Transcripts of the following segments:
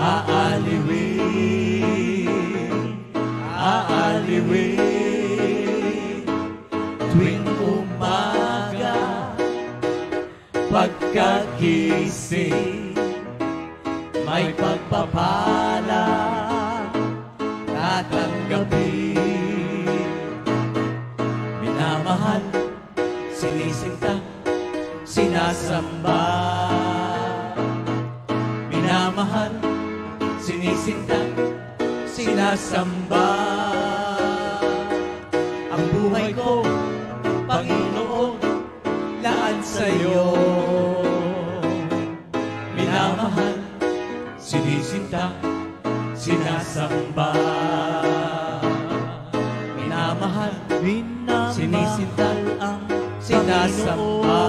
aaliwin, aaliwin. Tuwing umaga, pagkagising, may pagpapala tatanggapin. Minamahal, sinisinta, sinasamba. Minamahal, sinisinta, sinasamba. Ang buhay ko, Panginoon, laan sa'yo. Minamahal, sinisinta, sinasamba. Minamahal, sinisinta, sinasamba.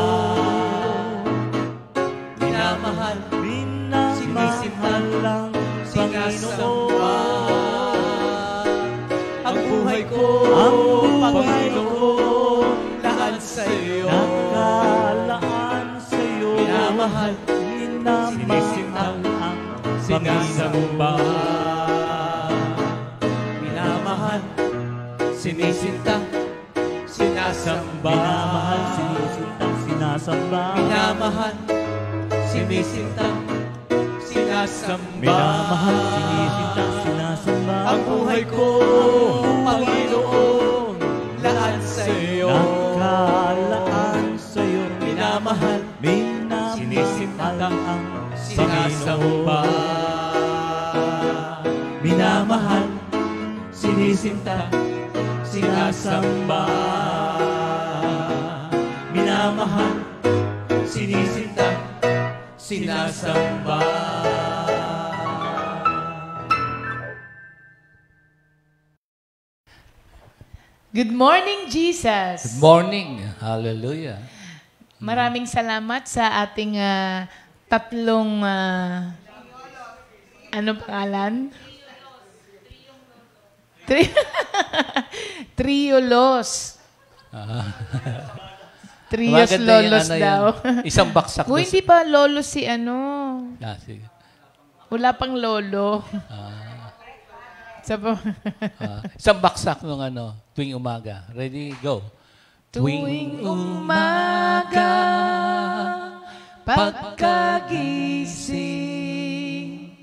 Minamahal, sinisinta, sinasamba. Ang buhay ko, Panginoon, laan sa'yo. Nakalaan sa'yo. Minamahal, sinisinta, sinasamba. Minamahal, sinisinta, sinasamba. Minamahal, sinisinta, sinasamba. Minamahal, sinisinta, sinasamba. Minamahal, sinisinta, sinasamba. Ang buhay ko, Panginoon, laan sa'yo. Nakalaan sa'yo. Minamahal, sinisinta, sinasamba. Minamahal, sinisinta, sinasamba. Minamahal, sinisinta, sinasamba. Good morning, Jesus. Good morning. Hallelujah. Maraming salamat sa ating tatlong, ano pangalan? Triolos. Trios lolos daw. Isang baksak. Kung hindi pa lolo si ano. Sige. Wala pang lolo. Isang baksak ng tuwing umaga. Ready? Go. Tuwing umaga, pagkagising,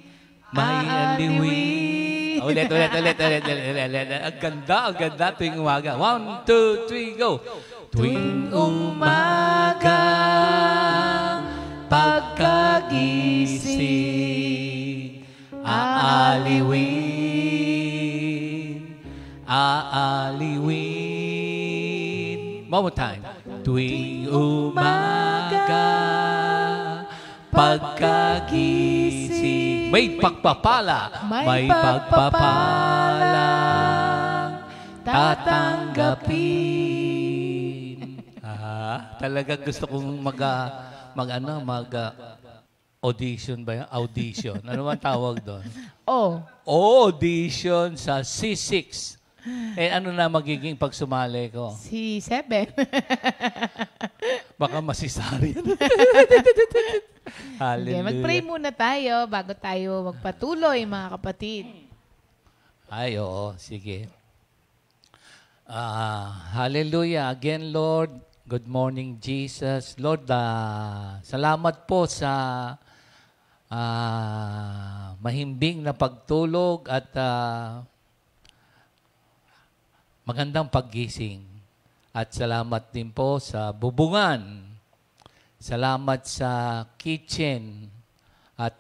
may aliwin. Ulit. Ang ganda tuwing umaga. 1, 2, 3, go. Tuwing umaga, pagkagising, aaliwin. One more time. Tuwing umaga, pagkagising, may pagpapala, tatanggapin. Talaga gusto kong audition ba yan? Audition. Ano man tawag doon? Audition sa C6. Ano na magiging pagsumali ko? C7. Baka masisari. Hallelujah. Mag-pray muna tayo bago tayo magpatuloy, mga kapatid. Ay, oo. Sige. Hallelujah. Again, Lord, good morning, Jesus. Lord, salamat po sa mahimbing na pagtulog at magandang paggising. At salamat din po sa bubungan. Salamat sa kitchen. At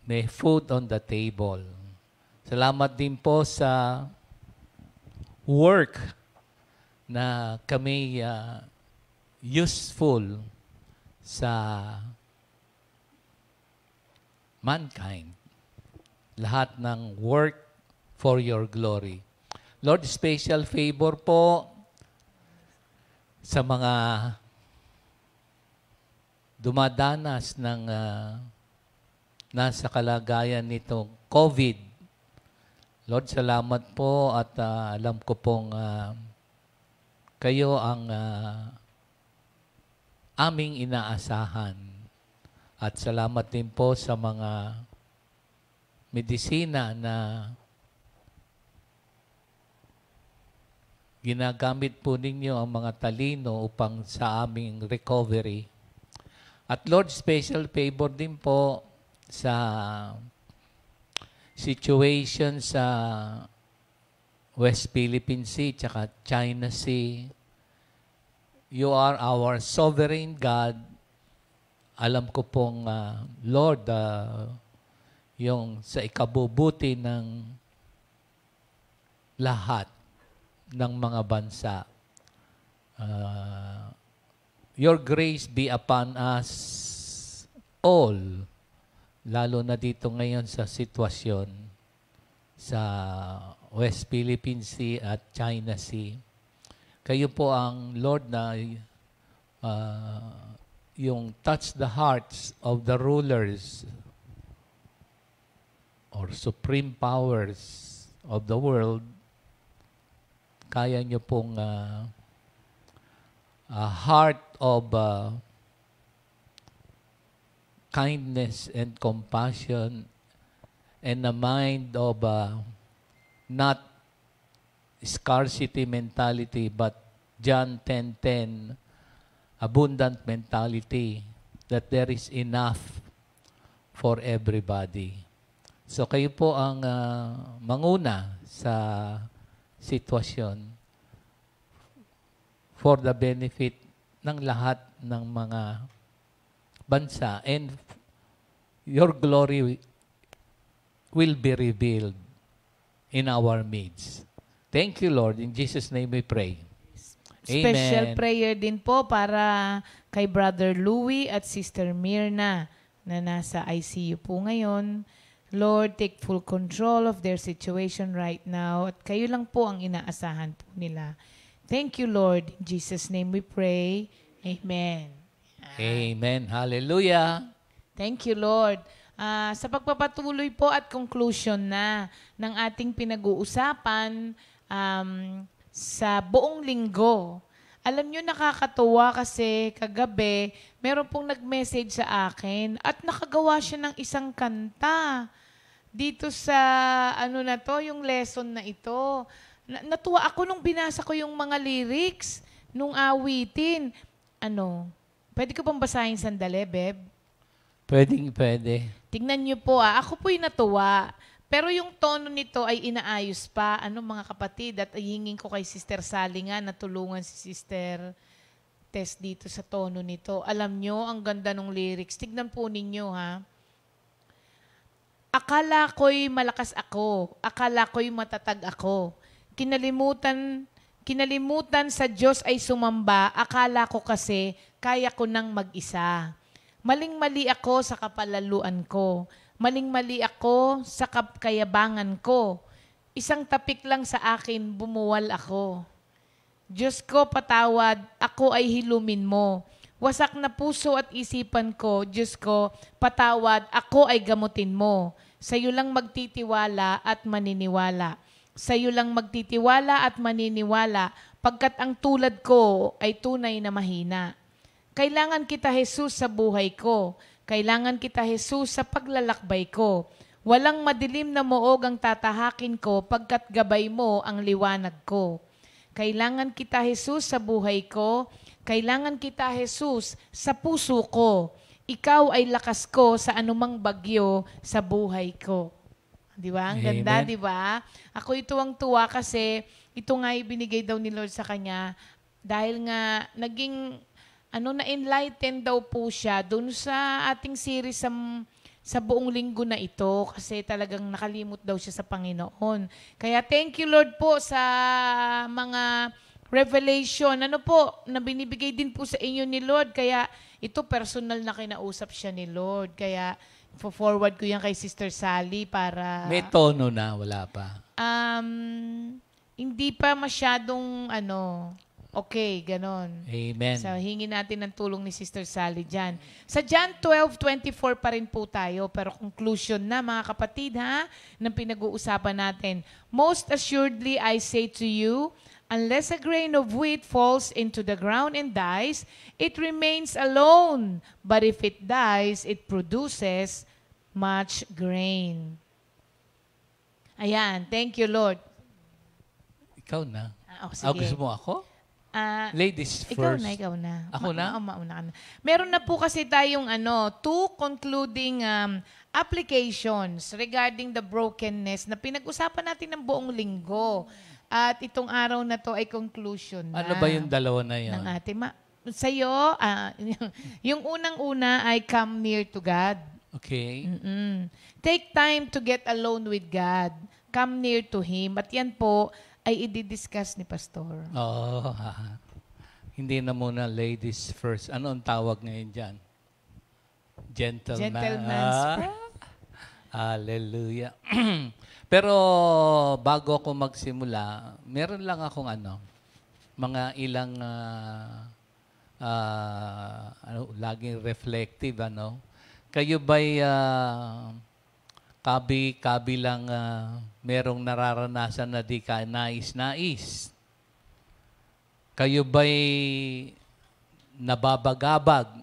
may food on the table. Salamat din po sa work na kami useful sa mankind. Lahat ng work for your glory. Lord, special favor po sa mga dumadanas ng nasa kalagayan nitong COVID. Lord, salamat po at alam ko pong kayo ang aming inaasahan. At salamat din po sa mga medisina na ginagamit po ninyo ang mga talino upang sa aming recovery. At Lord, special favor din po sa situation sa West Philippine Sea tsaka China Sea. You are our sovereign God. Alam ko pong, Lord, yung sa ikabubuti ng lahat ng mga bansa. Your grace be upon us all, lalo na dito ngayon sa sitwasyon sa West Philippine Sea at China Sea. Kayo po ang Lord na yung touch the hearts of the rulers or supreme powers of the world. Kaya nyo pong a heart of kindness and compassion and a mind of not scarcity mentality but John 10:10 abundant mentality that there is enough for everybody. So kayo po ang manguna sa sitwasyon for the benefit ng lahat ng mga bansa, and your glory will be revealed in our midst. Thank you, Lord. In Jesus' name we pray. Special Amen. prayer din po para kay Brother Louie at Sister Mirna na nasa ICU po ngayon. Lord, take full control of their situation right now at kayo lang po ang inaasahan po nila. Thank you, Lord. In Jesus' name we pray. Amen. Amen. Hallelujah. Thank you, Lord. Sa pagpapatuloy po at conclusion na ng ating pinag-uusapan sa buong linggo. Alam nyo, nakakatuwa kasi kagabi, meron pong nag-message sa akin at nakagawa siya ng isang kanta. Dito sa, yung lesson na ito. Natuwa ako nung binasa ko yung mga lyrics nung awitin. Pwede ko bang basahin sandali, Beb? Pwede. Tingnan niyo po, ako po'y natuwa. Pero yung tono nito ay inaayos pa. Mga kapatid, at hingin ko kay Sister Sally nga na tulungan si Sister Tess dito sa tono nito. Alam nyo, ang ganda ng lyrics. Tignan po ninyo, ha? Akala ko'y malakas ako. Akala ko'y matatag ako. Kinalimutan sa Diyos ay sumamba. Akala ko kasi kaya ko nang mag-isa. Maling-mali ako sa kapalaluan ko. Maling-mali ako sa kayabangan ko. Isang tapik lang sa akin, bumuwal ako. Diyos ko, patawad, ako ay hilumin mo. Wasak na puso at isipan ko, Diyos ko, patawad, ako ay gamutin mo. Sa'yo lang magtitiwala at maniniwala. Sa'yo lang magtitiwala at maniniwala, pagkat ang tulad ko ay tunay na mahina. Kailangan kita, Jesus, sa buhay ko. Kailangan kita, Jesus, sa paglalakbay ko. Walang madilim na muog ang tatahakin ko, pagkat gabay mo ang liwanag ko. Kailangan kita, Jesus, sa buhay ko. Kailangan kita, Jesus, sa puso ko. Ikaw ay lakas ko sa anumang bagyo sa buhay ko. Di ba? Ang ganda, di ba? Ako tuwang-tuwa kasi ito nga ibinigay daw ni Lord sa kanya dahil nga naging na-enlighten daw po siya dun sa ating series sa buong linggo na ito kasi talagang nakalimot daw siya sa Panginoon. Kaya thank you, Lord, po sa mga revelation. Na binibigay din po sa inyo ni Lord. Kaya ito personal na kinausap siya ni Lord. Kaya forward ko yan kay Sister Sally para... May tono na, wala pa. Hindi pa masyadong okay, ganon. Amen. So, hingin natin ng tulong ni Sister Sally dyan. Sa John 12:24 pa rin po tayo, pero conclusion na mga kapatid ng pinag-uusapan natin. Most assuredly I say to you, unless a grain of wheat falls into the ground and dies, it remains alone. But if it dies, it produces much grain. Ayan, thank you, Lord. Ikaw na. Sige. Gusto mo ako? Ladies Ikaw first. Ikaw na. Ako na? Mauna ka na. Meron na po kasi tayong 2 concluding applications regarding the brokenness na pinag-usapan natin ng buong linggo. At itong araw na to ay conclusion na. Ano ba yung dalawa na yan? Ng ating sa'yo, yung unang-una ay come near to God. Okay. Take time to get alone with God. Come near to Him. At yan po ay i-discuss ni Pastor. Hindi na muna ladies first. Ano ang tawag ngayon dyan? Gentleman's Hallelujah. Pero bago ako magsimula, meron lang akong mga ilang laging reflective, Kayo ba'y kabi lang merong nararanasan na di ka nais-nais? Kayo ba'y nababagabag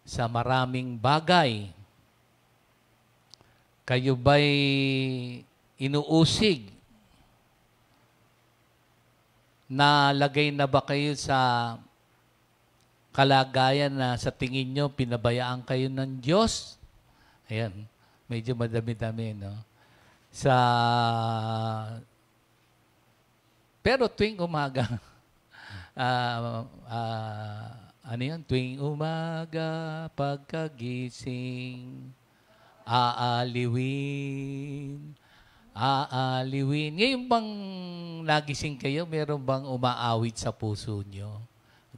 sa maraming bagay? Kayo ba'y inuusig? Nalagay na ba kayo sa kalagayan na sa tingin nyo pinabayaan kayo ng Diyos? Ayan, medyo madami-dami, no? Pero tuwing umaga, tuwing umaga, pagkagising, aaliwin. Ngayon bang nagising kayo, meron bang umaawit sa puso nyo?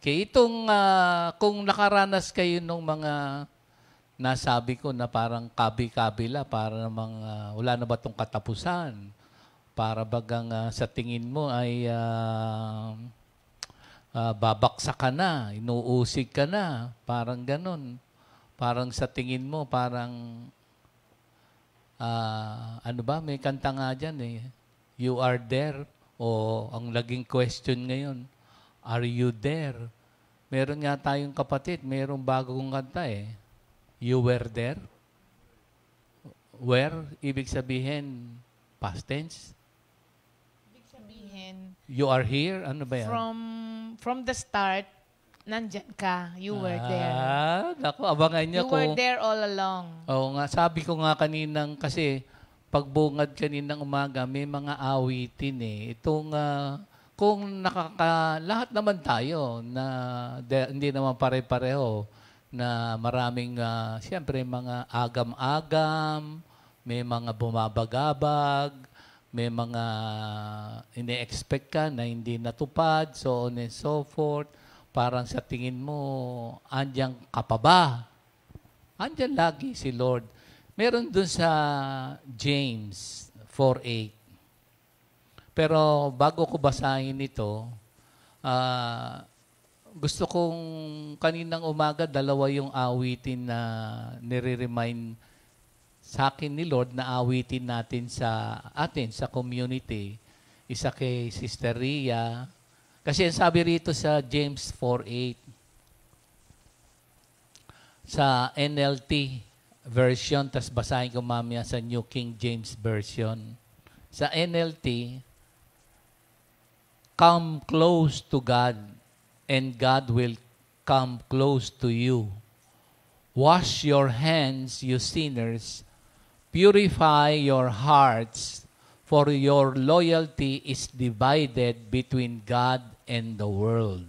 Okay, kung nakaranas kayo nung mga nasabi ko na parang kabi-kabila, para namang wala na ba itong katapusan? Para bagang sa tingin mo ay babaksak ka na, inuusig ka na, parang ganun. Parang sa tingin mo, parang, may kanta nga dyan You are there. O ang naging question ngayon, are you there? Meron nga tayong kapatid, merong bagong kanta You were there? Where? Ibig sabihin, past tense? Ibig sabihin, you are here? Ano ba yan? From the start, nandyan ka. You were there. Naku, abangan niyo You were there all along. Oo nga, sabi ko nga kaninang, kasi pagbungad kaninang umaga, may mga awitin Itong, kung lahat naman tayo na hindi naman pare-pareho, na maraming, siyempre, mga agam-agam, may mga bumabagabag, may mga ine-expect ka na hindi natupad, so on and so forth. Parang sa tingin mo, andyan ka pa ba? Andyan lagi si Lord. Meron dun sa James 4:8. Pero bago ko basahin ito, gusto kong kaninang umaga, dalawa yung awitin na nire-remind sa akin ni Lord na awitin natin sa community. Isa kay Sister Ria. Kasi sabi rito sa James 4:8, sa NLT version, tas basahin ko mamaya sa New King James Version. Sa NLT, come close to God, and God will come close to you. Wash your hands, you sinners. Purify your hearts, for your loyalty is divided between God and the world.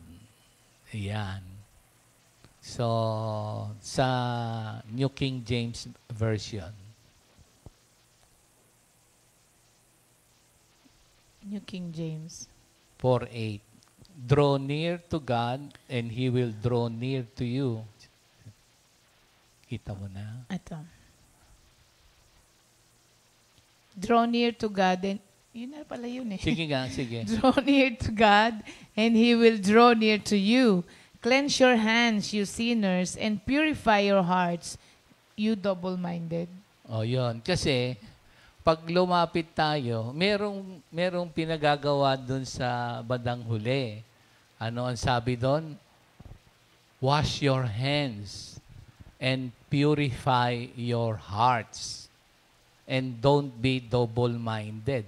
Ayan. So, sa New King James Version. New King James. 4:8. Draw near to God, and He will draw near to you. Kita mo na? Ito. Draw near to God, and yun na pala yun Sige nga, sige. Draw near to God, and He will draw near to you. Cleanse your hands, you sinners, and purify your hearts, you double-minded. O, yun. Kasi, pag lumapit tayo, merong pinagagawa dun sa bandang huli. Ano ang sabi doon? Wash your hands and purify your hearts. and don't be double-minded.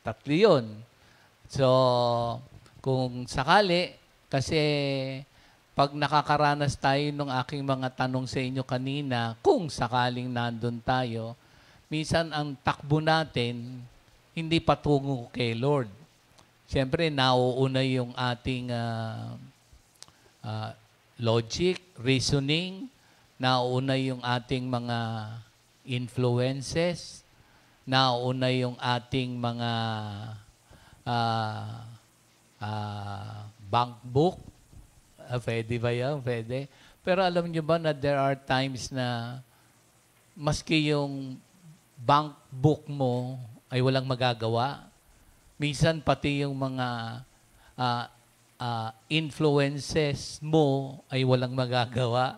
Tatlo yun. So, kung sakali, kasi pag nakakaranas tayo ng aking mga tanong sa inyo kanina, kung sakaling nandun tayo, minsan ang takbo natin, hindi patungo kay Lord. Siyempre, nauuna yung ating logic, reasoning, nauuna yung ating mga influences, nauuna yung ating mga bank book. Pwede ba yan? Pwede. Pero alam nyo ba na there are times na maski yung bank book mo ay walang magagawa. Minsan pati yung mga influences mo ay walang magagawa.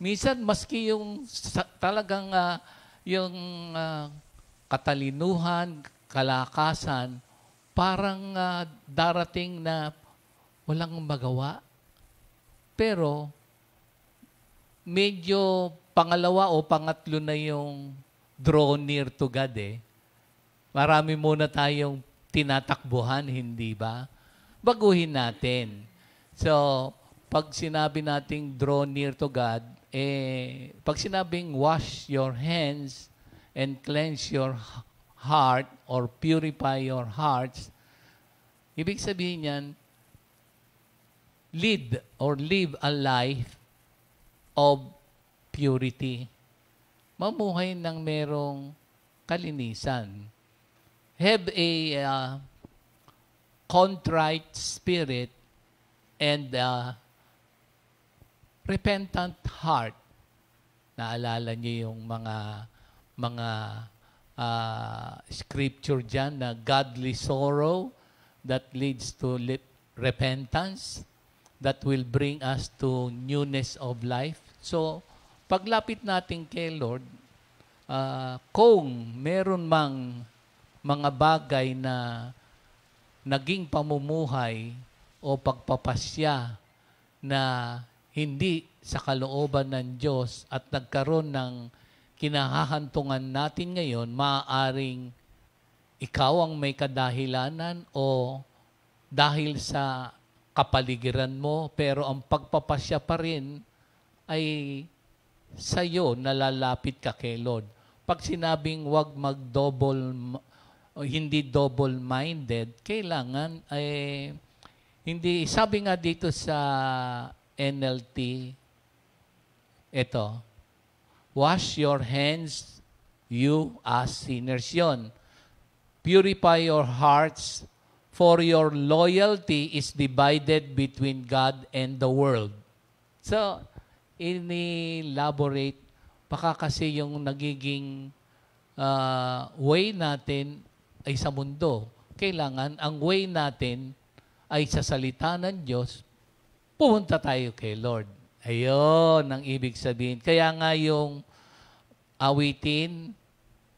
Minsan maski yung talagang yung katalinuhan, kalakasan, parang darating na walang magawa. Pero medyo pangalawa o pangatlo na yung draw near to God eh. Marami muna tayong tinatakbuhan, hindi ba? Baguhin natin. So, pag sinabi nating draw near to God, pag sinabing wash your hands and cleanse your heart or purify your hearts, ibig sabihin yan, lead or live a life of purity. Mamuhay ng merong kalinisan. Have a contrite spirit and repentant heart. Naalala niyo yung mga scripture dyan na godly sorrow that leads to repentance, that will bring us to newness of life. So, paglapit natin kay Lord, kung meron mang mga bagay na naging pamumuhay o pagpapasya na hindi sa kalooban ng Diyos at nagkaroon ng kinahahantungan natin ngayon, maaaring ikaw ang may kadahilanan o dahil sa kapaligiran mo, pero ang pagpapasya pa rin ay sa'yo nalalapit ka kay Lord. Pag sinabing wag hindi double-minded, kailangan hindi, sabi nga dito sa NLT, ito, wash your hands, you as sinners. Yun. Purify your hearts, for your loyalty is divided between God and the world. So, in-elaborate, baka kasi yung nagiging way natin ay sa mundo. Kailangan, ang way natin ay sa salita ng Diyos, pumunta tayo kay Lord. Ayun ang ibig sabihin. Kaya nga yung awitin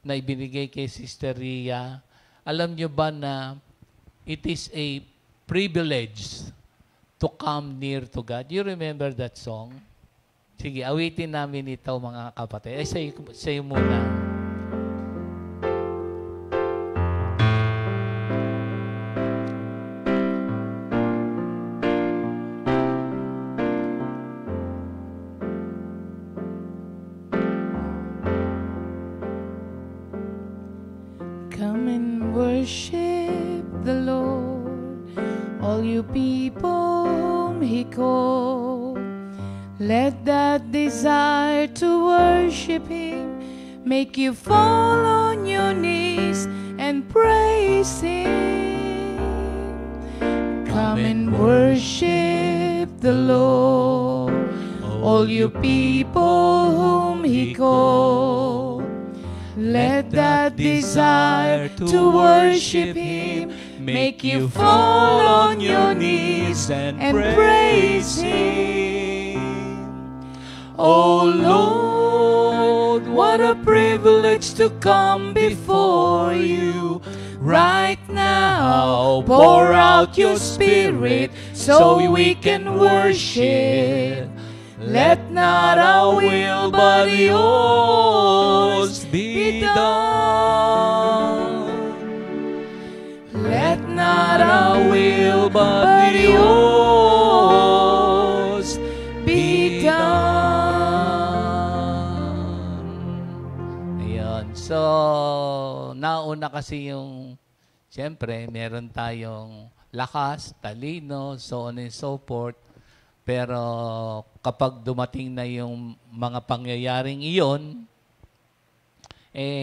na ibinigay kay Sister Ria, alam nyo ba na it is a privilege to come near to God? You remember that song? Sige, awitin namin ito mga kapatid. Ay, sa'yo muna. Come and worship the Lord, all you people whom He called. Let that desire to worship Him make you fall on your knees and praise Him. Come and worship the Lord, all you people whom He called. Let that desire to worship Him make you fall on your knees and praise Him. Oh Lord, what a privilege to come before you right now. Pour out your Spirit so we can worship. Let not our will but yours be done. thy will but yours be done. Ayan. So, nauna kasi yung, siyempre, meron tayong lakas, talino, so on and so forth. Pero kapag dumating na yung mga pangyayaring iyon,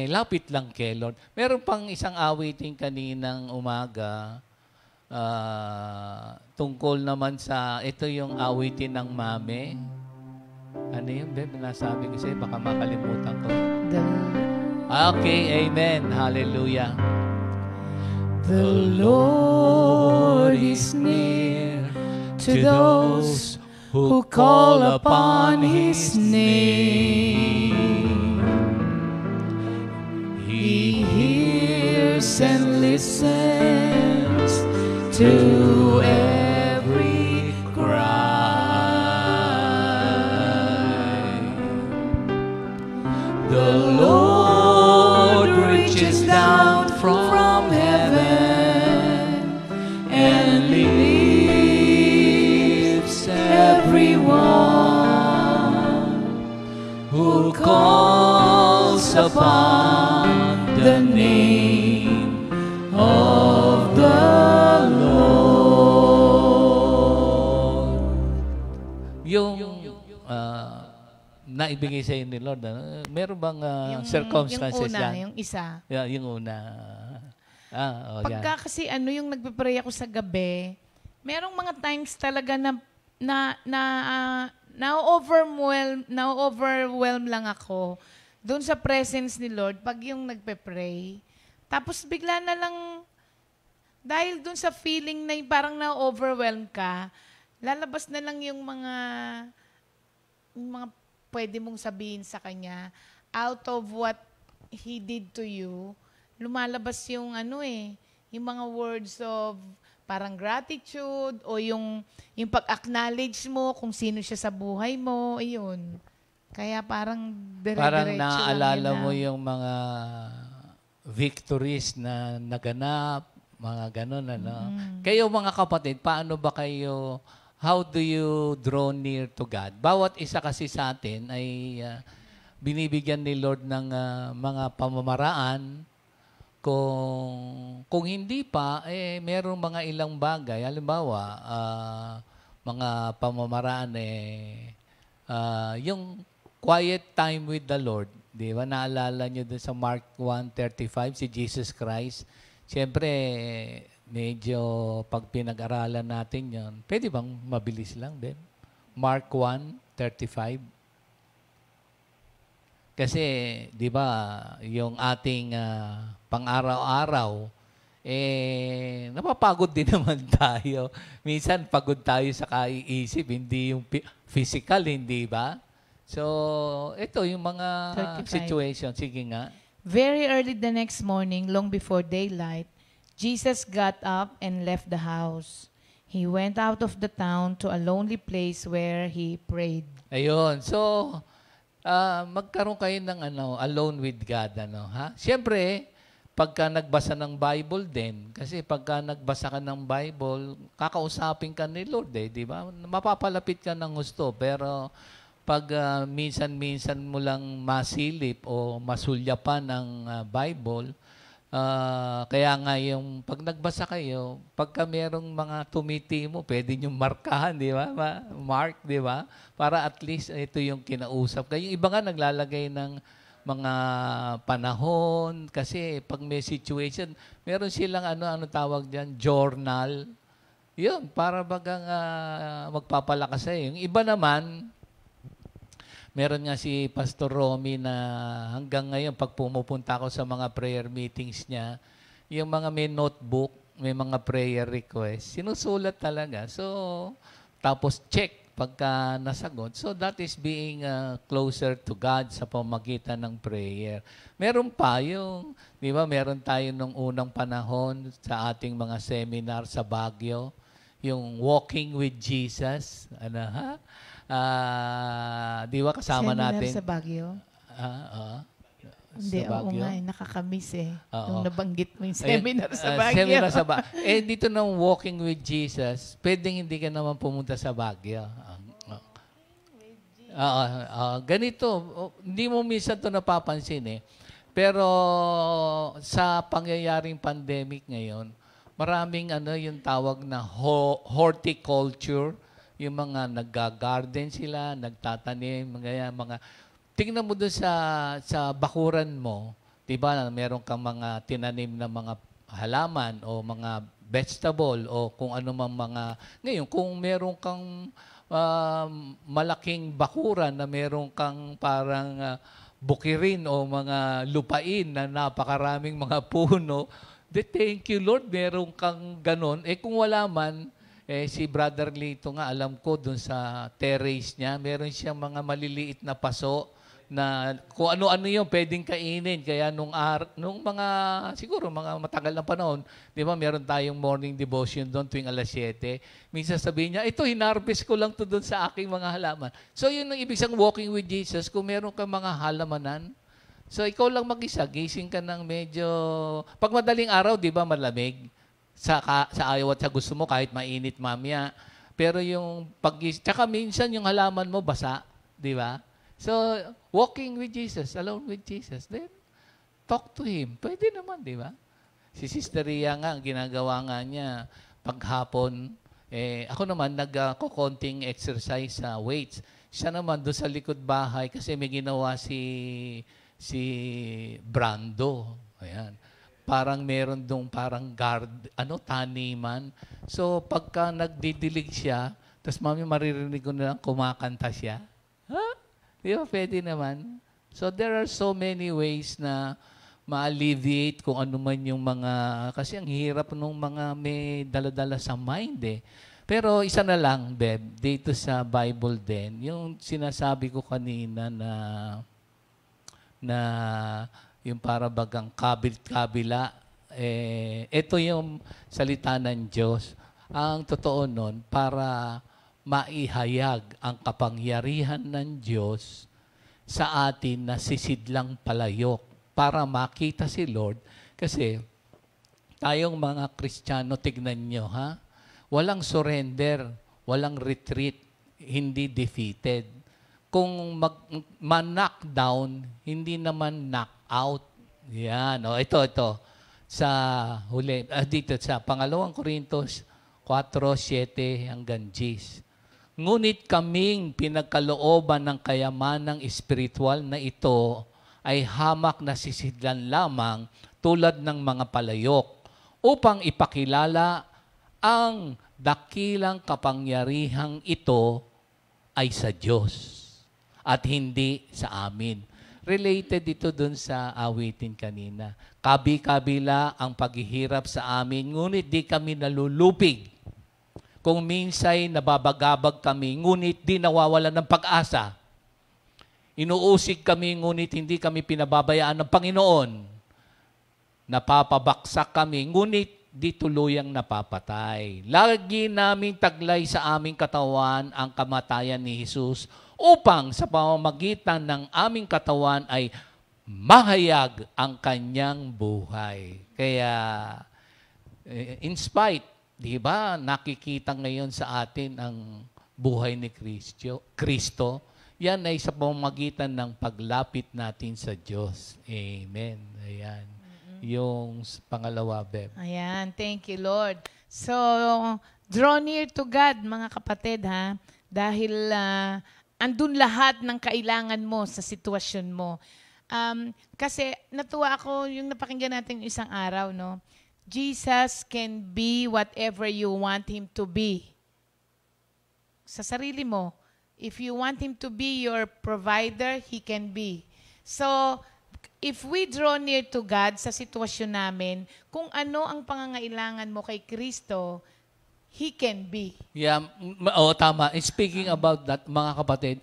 lapit lang kay Lord. Meron pang isang awiting kaninang umaga tungkol naman sa, ito yung awitin ng mame. Ano yun, Beb? Nasabi ko sa'yo, baka makalimutan ko. Okay, amen. Hallelujah. The Lord is near to those who call upon His name. He hears and listens to every cry. The Lord reaches down from heaven and leaves everyone who calls upon the name of the Lord. Yung naibigay sa inyo ni Lord, meron bang circumstances yung una, yan? yung isa. Yeah, yung una. Pagka kasi yung nagpe-pray ako sa gabi, merong mga times talaga na-overwhelm lang ako doon sa presence ni Lord pag yung nagpe-pray. Tapos bigla na lang, dahil doon sa feeling na parang na-overwhelm ka, lalabas na lang yung mga pwede mong sabihin sa Kanya, out of what He did to you, lumalabas yung yung mga words of parang gratitude o yung pag-acknowledge mo kung sino siya sa buhay mo, ayun. Kaya parang parang dire-diretso naaalala lang mo yung mga victories na naganap, mga ganun, ano. Kayo mga kapatid, paano ba kayo, how do you draw near to God? Bawat isa kasi sa atin ay binibigyan ni Lord ng mga pamamaraan. Kung hindi pa, merong mga ilang bagay. Halimbawa, mga pamamaraan, yung quiet time with the Lord. Di ba? Naalala nyo dun sa Mark 1:35, si Jesus Christ. Siyempre, medyo pag pinag-aralan natin yon, pwede bang mabilis lang, Ben? Mark 1:35. Kasi, di ba, yung ating pang-araw-araw, napapagod din naman tayo. Minsan, pagod tayo sa kaiisip, hindi yung physical, hindi ba? So, ito yung mga 35. situation. Sige nga. Very early the next morning, long before daylight, Jesus got up and left the house. He went out of the town to a lonely place where he prayed. Ayun. So, magkaroon kayo ng alone with God. Ha? Siyempre, pagka nagbasa ng Bible din, kasi pagka nagbasa ka ng Bible, kakausapin ka ni Lord, di ba? Mapapalapit ka ng gusto, pero pag minsan-minsan mo lang masilip o masulyapan ng Bible, kaya nga yung pag nagbasa kayo, pagka merong mga tumiti mo, pwede nyo markahan, di ba? Mark, di ba? Para at least ito yung kinausap kayo. Yung iba nga naglalagay ng mga panahon kasi pag may situation, meron silang ano tawag diyan, journal. Yun, para bagang magpapalakas sa'yo. Yung iba naman, meron nga si Pastor Romy na hanggang ngayon pag pumupunta ako sa mga prayer meetings niya, yung mga may notebook, may mga prayer requests, sinusulat talaga. So, tapos check pagka nasagot. So, that is being closer to God sa pamagitan ng prayer. Meron pa yung, di ba, meron tayo nung unang panahon sa ating mga seminar sa Baguio, yung Walking with Jesus. Di ba kasama Seminar natin? sa Baguio? Hindi, sa oo Baguio? nga, nakakamiss eh. Oo. Nung nabanggit mo yung Ayan, seminar sa Baguio. Seminar sa Baguio. Dito ng Walking with Jesus, pwedeng hindi ka naman pumunta sa Baguio. Ganito, hindi mo minsan ito napapansin eh. Pero sa pangyayaring pandemic ngayon, maraming yung tawag na horticulture, yung mga nag-garden sila, nagtatanim, mga tingnan mo doon sa bakuran mo, 'di ba? Meron kang mga tinanim na mga halaman o mga vegetable o kung ano mang mga ngayon kung meron kang malaking bakuran na meron kang parang bukirin o mga lupain na napakaraming mga puno, thank you Lord, meron kang ganon. Kung wala man, si Brother Lito nga, alam ko dun sa terrace niya, meron siyang mga maliliit na paso na kung ano-ano yung pwedeng kainin. Kaya nung mga, siguro mga matagal na panahon, di ba, meron tayong morning devotion doon tuwing alas 7. Minsan sabihin niya, ito, hinarvest ko lang to doon sa aking mga halaman. So, yun ang ibig sang walking with Jesus. Kung meron kang mga halamanan, so ikaw lang mag-isa, gising ka ng medyo, pag madaling araw, di ba, malamig. Sa ayaw at sa gusto mo, kahit mainit mamaya. Pero yung tsaka minsan yung halaman mo basa, di ba? So, walking with Jesus, alone with Jesus, then talk to Him. Pwede naman, di ba? Si Sister Ria nga, ang ginagawa nga niya, paghapon, ako naman, nagko-konting exercise sa weights. Siya naman, doon sa likod bahay, kasi may ginawa si Brando. Ayan. Parang meron dong parang taniman. So, pagka nagdidilig siya, tapos mami maririnig ko na lang kumakanta siya. Ha? Di ba? Pwede naman. So, there are so many ways na ma-alleviate kung ano man yung mga, kasi ang hirap nung mga may dala-dala sa mind eh. Pero isa na lang, Beb, dito sa Bible din, yung sinasabi ko kanina na yung para bagang kabila, ito yung salita ng Diyos. Ang totoo nun, para maihayag ang kapangyarihan ng Diyos sa atin na sisidlang palayok para makita si Lord. Kasi tayong mga Kristiyano, tignan nyo ha, walang surrender, walang retreat, hindi defeated. Kung ma-knockdown, hindi naman knock out. Yan. Ito. Sa huli, dito sa pangalawang Korintos 4:7 hanggang 10. Ngunit kaming pinagkalooban ng kayamanang espiritual na ito ay hamak na sisidlan lamang tulad ng mga palayok upang ipakilala ang dakilang kapangyarihang ito ay sa Diyos at hindi sa amin. Related ito dun sa awitin kanina. Kabi-kabila ang paghihirap sa amin, ngunit di kami nalulupig. Kung minsay nababagabag kami, ngunit di nawawalan ng pag-asa. Inuusig kami, ngunit hindi kami pinababayaan ng Panginoon. Napapabaksak kami, ngunit di tuluyang napapatay. Lagi naming taglay sa aming katawan ang kamatayan ni Jesus upang sa pamamagitan ng aming katawan ay mahayag ang kanyang buhay. Kaya, in spite, di ba, nakikita ngayon sa atin ang buhay ni Kristo. Yan ay sa pamamagitan ng paglapit natin sa Diyos. Amen. Ayan. Yung pangalawa, Beb. Ayan, thank you, Lord. So, draw near to God, mga kapatid, ha? Dahil andun lahat ng kailangan mo sa sitwasyon mo. Kasi natuwa ako yung napakinggan natin yung isang araw, no? Jesus can be whatever you want Him to be. Sa sarili mo, if you want Him to be your provider, He can be. So, if we draw near to God sa sitwasyon namin, kung ano ang pangangailangan mo kay Kristo, He can be. Yeah, tama. Speaking about that, mga kapatid,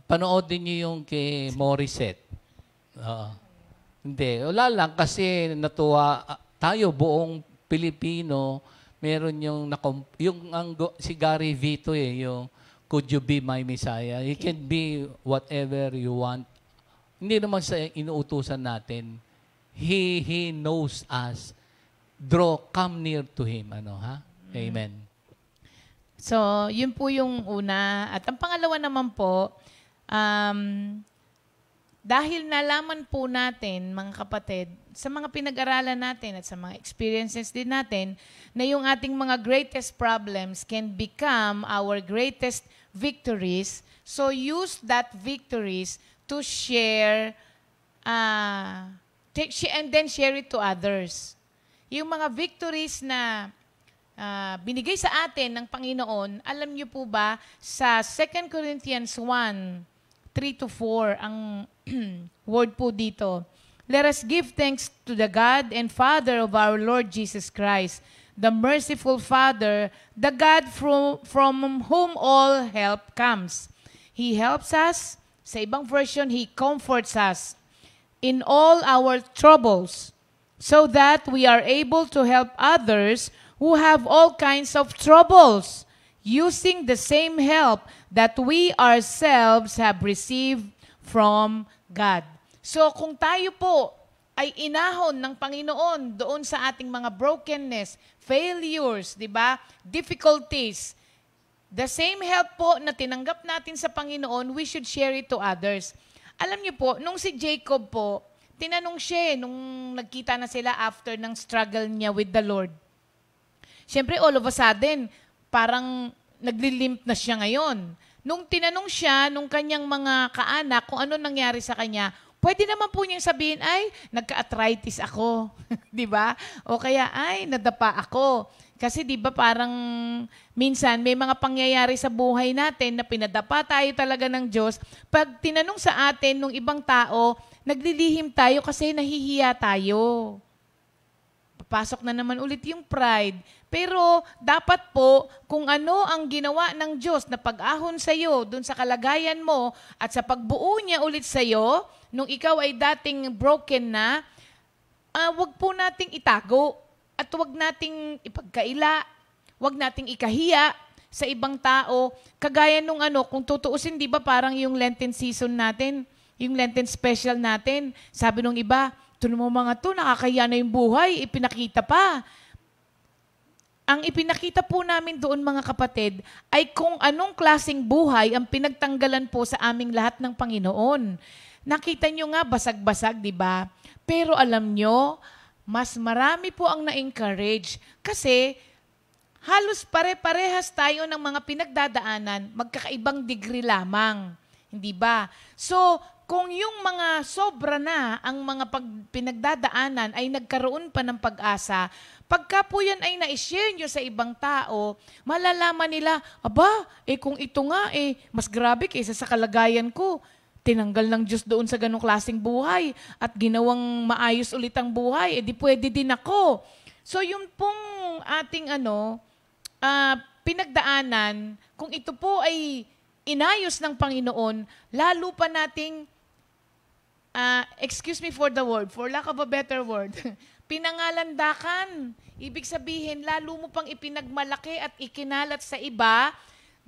panoodin niyo yung kay Morissette. Hindi, wala lang kasi natuwa tayo buong Pilipino, meron si Gary Vito yung Could You Be My Messiah? You can be whatever you want Hindi naman sa inuutusan natin. He knows us. Come near to Him. Amen. So, yun po yung una. At ang pangalawa naman po, dahil nalaman po natin, mga kapatid, sa mga pinag-aralan natin at sa mga experiences din natin, na yung ating mga greatest problems can become our greatest victories. So, use that victories to share, and then share it to others. Yung mga victories na binigay sa atin ng Panginoon, alam niyo po ba, sa 2 Corinthians 1, 3-4, ang word po dito. Let us give thanks to the God and Father of our Lord Jesus Christ, the merciful Father, the God from whom all help comes. He helps us, sa ibang version, He comforts us in all our troubles, so that we are able to help others who have all kinds of troubles, using the same help that we ourselves have received from God. So kung tayo po ay inahon ng Panginoon doon sa ating mga brokenness, failures, di ba? Difficulties, the same help po na tinanggap natin sa Panginoon, we should share it to others. Alam niyo po, nung si Jacob po, tinanong siya nung nagkita na sila after ng struggle niya with the Lord. Siyempre, all of a sudden, parang naglilimp na siya ngayon. Nung tinanong siya, nung kanyang mga kaanak, kung ano nangyari sa kanya, pwede naman po niyang sabihin, ay, nagka-arthritis ako. Di ba? O kaya, ay, nadapa ako. Kasi di ba parang minsan may mga pangyayari sa buhay natin na pinadapa tayo talaga ng Diyos. Pag tinanong sa atin ng ibang tao, naglilihim tayo kasi nahihiya tayo. Papasok na naman ulit yung pride. Pero dapat po, kung ano ang ginawa ng Diyos na pag-ahon sa iyo, dun sa kalagayan mo, at sa pagbuo niya ulit sa iyo, nung ikaw ay dating broken na, wag po nating itago. At wag nating ipagkaila. Wag nating ikahiya sa ibang tao. Kagaya nung kung tutuusin, di ba parang yung Lenten season natin, yung Lenten special natin, sabi nung iba, ito naman mga to, nakakahiya na yung buhay, ipinakita pa. Ang ipinakita po namin doon, mga kapatid, ay kung anong klaseng buhay ang pinagtanggalan po sa aming lahat ng Panginoon. Nakita nyo nga, basag-basag, di ba? Pero alam nyo, mas marami po ang na-encourage kasi halos pare-parehas tayo ng mga pinagdadaanan, magkakaibang degree lamang. Hindi ba? So, kung yung mga sobra na ang mga pinagdadaanan ay nagkaroon pa ng pag-asa, pagka po yan ay na-share nyo sa ibang tao, malalaman nila, aba, kung ito nga, mas grabe kaysa sa kalagayan ko. Tinanggal ng Diyos doon sa ganong klaseng buhay at ginawang maayos ulit ang buhay, di pwede din ako. So yung pong ating pinagdaanan, kung ito po ay inayos ng Panginoon, lalo pa nating, excuse me for the word, for lack of a better word, pinangalandakan. Ibig sabihin, lalo mo pang ipinagmalaki at ikinalat sa iba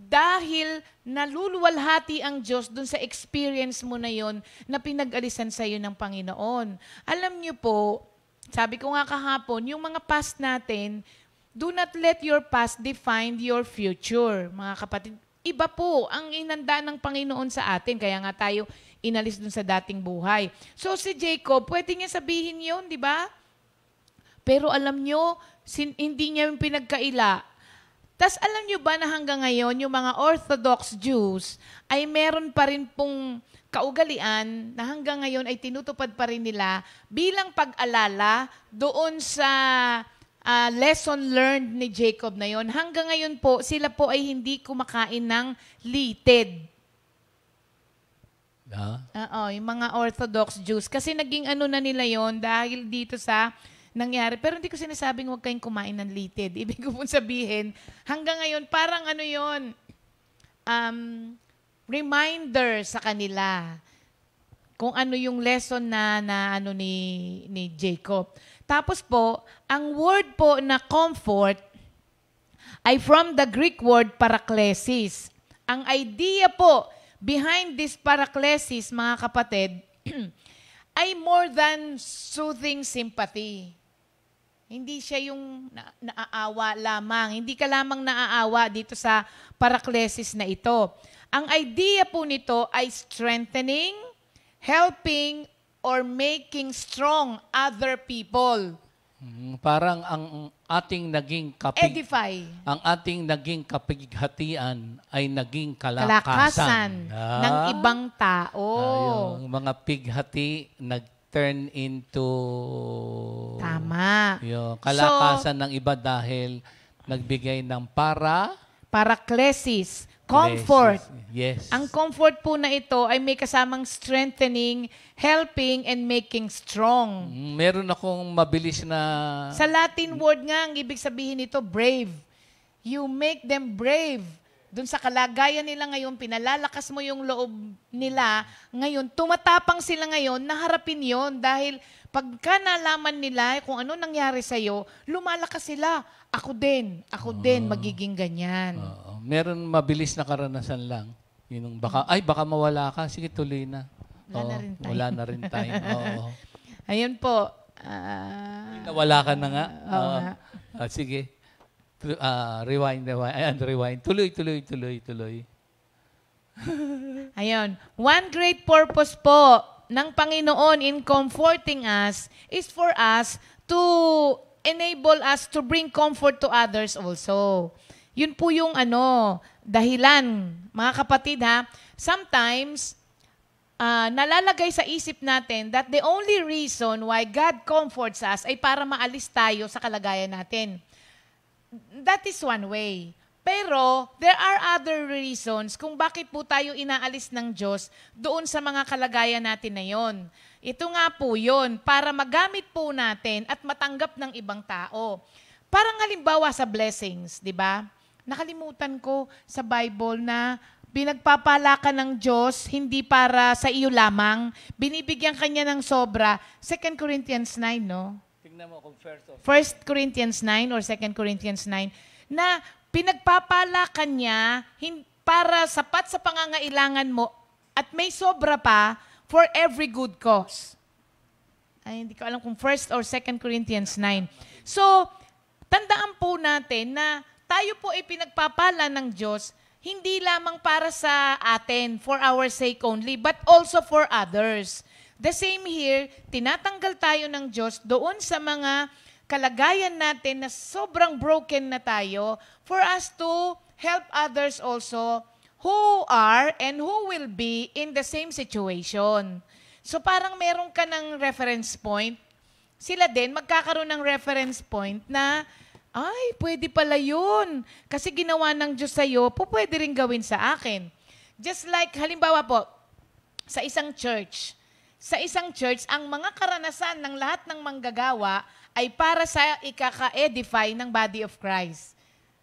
dahil naluluwalhati ang Diyos dun sa experience mo na yon na pinag-alisan sa iyo ng Panginoon. Alam niyo po, sabi ko nga kahapon, yung mga past natin, do not let your past define your future. Mga kapatid, iba po ang inanda ng Panginoon sa atin. Kaya nga tayo inalis dun sa dating buhay. So si Jacob, pwede niya sabihin yon, di ba? Pero alam nyo, hindi niya yung pinagkaila. Tas alam nyo ba na hanggang ngayon, yung mga Orthodox Jews ay meron pa rin pong kaugalian na hanggang ngayon ay tinutupad pa rin nila bilang pag-alala doon sa lesson learned ni Jacob na yon. Hanggang ngayon po, sila po ay hindi kumakain ng lited. Yung mga Orthodox Jews. Kasi naging na nila yon dahil dito sa nangyari. Pero hindi ko sinasabing huwag kayong kumain ng lited. Ibig ko pong sabihin, hanggang ngayon, parang yon, reminder sa kanila kung ano yung lesson na ni Jacob. Tapos po, ang word po na comfort ay from the Greek word paraklesis. Ang idea po behind this paraklesis, mga kapatid, ay more than soothing sympathy. Hindi siya yung naaawa lamang. Hindi ka lamang naaawa dito sa paraklesis na ito. Ang idea po nito ay strengthening, helping, or making strong other people. Parang ang ating naging Edify. ang ating naging kapighatian ay naging Kalakasan ng ibang tao. Yung mga pighati nag-turn into Tama. yung kalakasan ng iba dahil nagbigay ng Paraklesis. Comfort. Yes. Ang comfort po na ito ay may kasamang strengthening, helping, and making strong. Meron akong mabilis na Sa Latin word nga, ang ibig sabihin nito, brave. You make them brave. Doon sa kalagayan nila ngayon, pinalalakas mo yung loob nila. Ngayon, tumatapang sila ngayon, naharapin yon dahil pagka nalaman nila kung ano nangyari sa'yo, lumalakas sila. Ako din, magiging ganyan. meron mabilis na karanasan lang. Yun baka mawala ka. Sige, tuloy na. Wala na rin time. Oo. Ayun po. Nawala ka na nga. Oo nga. Sige. Rewind. Ayan, rewind. Tuloy. Ayun. One great purpose po ng Panginoon in comforting us is for us to enable us to bring comfort to others also. Yun po yung dahilan. Mga kapatid ha, sometimes, nalalagay sa isip natin that the only reason why God comforts us ay para maalis tayo sa kalagayan natin. That is one way. Pero, there are other reasons kung bakit po tayo inaalis ng Diyos doon sa mga kalagayan natin na yon. Ito nga po yun, para magamit po natin at matanggap ng ibang tao. Parang halimbawa sa blessings, di ba? Nakalimutan ko sa Bible na pinagpapala ka ng Diyos hindi para sa iyo lamang. Binibigyan kanya ng sobra. 2 Corinthians 9, no? Tingnan mo kung 1 Corinthians 9 or 2 Corinthians 9 na pinagpapala ka niya para sapat sa pangangailangan mo at may sobra pa for every good cause. Ay, hindi ko alam kung 1 or 2 Corinthians 9. So, tandaan po natin na tayo po ay pinagpapala ng Diyos hindi lamang para sa atin, for our sake only, but also for others. The same here, tinatanggal tayo ng Diyos doon sa mga kalagayan natin na sobrang broken na tayo for us to help others also who are and who will be in the same situation. So parang meron ka ng reference point. Sila din magkakaroon ng reference point na, ay, pwede pala yun. Kasi ginawa ng Diyos sa'yo, pwede rin gawin sa akin. Just like, halimbawa po, sa isang church, ang mga karanasan ng lahat ng manggagawa ay para sa ikaka-edify ng body of Christ.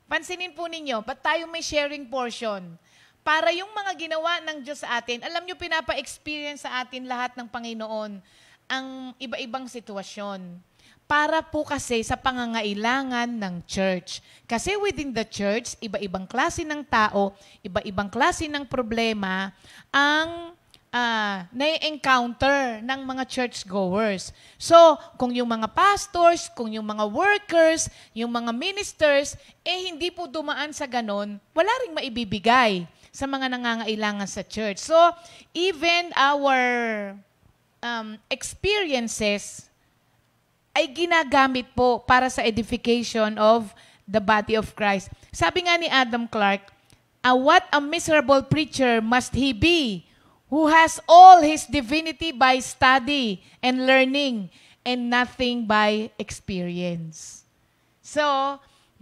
Pansinin po ninyo, ba't tayo may sharing portion? Para yung mga ginawa ng Diyos sa atin, alam nyo, pinapa-experience sa atin lahat ng Panginoon ang iba-ibang sitwasyon. Para po kasi sa pangangailangan ng church. Kasi within the church, iba-ibang klase ng tao, iba-ibang klase ng problema ang na-encounter ng mga churchgoers. So, kung yung mga pastors, kung yung mga workers, yung mga ministers, hindi po dumaan sa ganon, wala ring maibibigay sa mga nangangailangan sa church. So, even our experiences ay ginagamit po para sa edification of the body of Christ. Sabi nga ni Adam Clark, what a miserable preacher must he be who has all his divinity by study and learning and nothing by experience. So,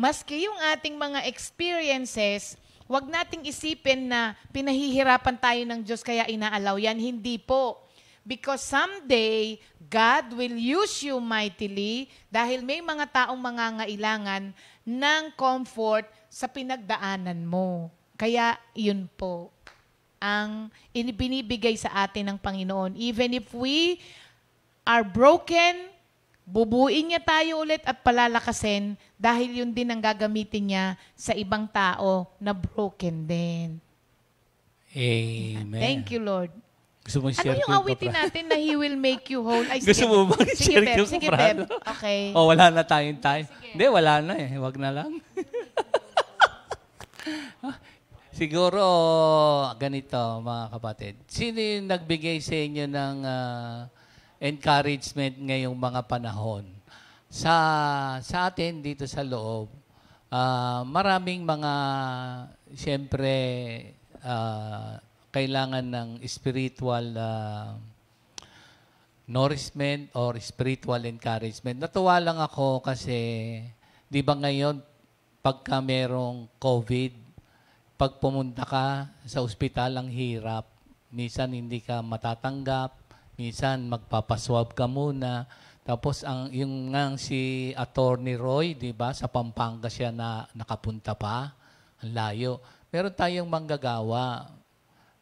maski yung ating mga experiences, wag nating isipin na pinahihirapan tayo ng Diyos kaya inaalaw yan. Hindi po. Because someday, God will use you mightily dahil may mga taong mangangailangan ng comfort sa pinagdaanan mo. Kaya yun po ang binibigay sa atin ng Panginoon. Even if we are broken, bubuin niya tayo ulit at palalakasin dahil yun din ang gagamitin niya sa ibang tao na broken din. Amen. Thank you, Lord. Gusto mo Ano share yung ko awitin natin na He will make you whole? Ay, Gusto sige. mo ba Sige, i-share Beb. yung Sige, soprano? Beb. Okay. O, wala na tayong time. Hindi, wala na eh. Wag na lang. Siguro, ganito mga kapatid. Sino yung nagbigay sa inyo ng encouragement ngayong mga panahon? Sa atin dito sa loob, maraming mga, siyempre, kailangan ng spiritual nourishment or spiritual encouragement. Natuwa lang ako kasi, di ba ngayon, pagka merong COVID, pag pumunta ka sa ospital, ang hirap. Minsan hindi ka matatanggap, minsan magpapaswab ka muna. Tapos yung si Attorney Roy, di ba, sa Pampanga siya na nakapunta pa, ang layo. Meron tayong manggagawa,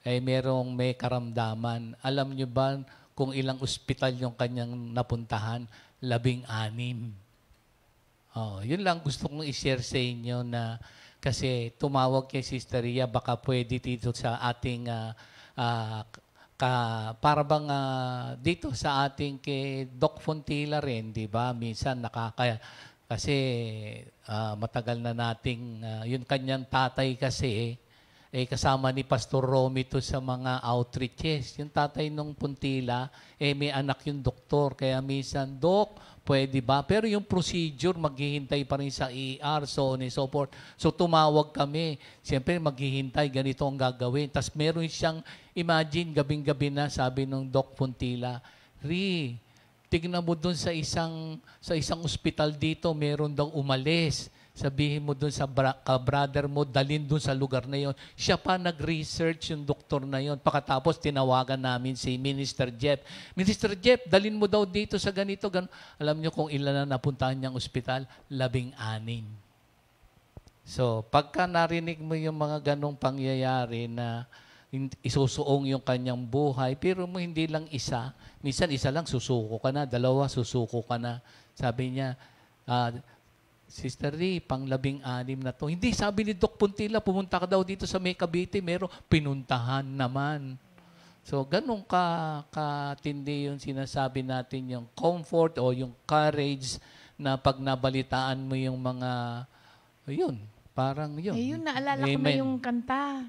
may karamdaman. Alam nyo ba kung ilang ospital yung kanyang napuntahan? 16. Oh, yun lang gusto kong i-share sa inyo na kasi tumawag kay Sister Ria, baka pwede dito sa ating para bang dito sa ating kay Doc Fontila rin, di ba? Minsan kasi matagal na nating yung kanyang tatay kasi kasama ni Pastor Romy to sa mga outreaches. Yung tatay nung Puntila, may anak yung doktor. Kaya minsan, Dok, pwede ba? Pero yung procedure, maghihintay pa rin sa ER, so on and so forth. So tumawag kami. Siyempre, maghihintay, ganito ang gagawin. Tapos meron siyang, imagine, gabing-gabi na, sabi nung Doc Puntila, tignan mo dun sa isang ospital dito, meron daw umalis. Sabihin mo dun sa brother mo, dalhin dun sa lugar na yon. Siya pa nag-research yung doktor na yon. Pagkatapos, tinawagan namin si Minister Jeff. Minister Jeff, dalhin mo daw dito sa ganito. Alam niyo kung ilan na napuntahan niyang ospital? 16. So, pagka narinig mo yung mga ganong pangyayari na isusuong yung kanyang buhay, pero mo hindi lang isa. Minsan isa lang, susuko ka na. 2, susuko ka na. Sabi niya, Sister Lee, pang-16 na to. Hindi, sabi ni Doc Puntila, pumunta ka daw dito sa May Cavite, pinuntahan naman. So, ganun katindi yung sinasabi natin, yung comfort o yung courage na pag nabalitaan mo yung mga, yun, parang yun. Yun, naalala ko na yung kanta.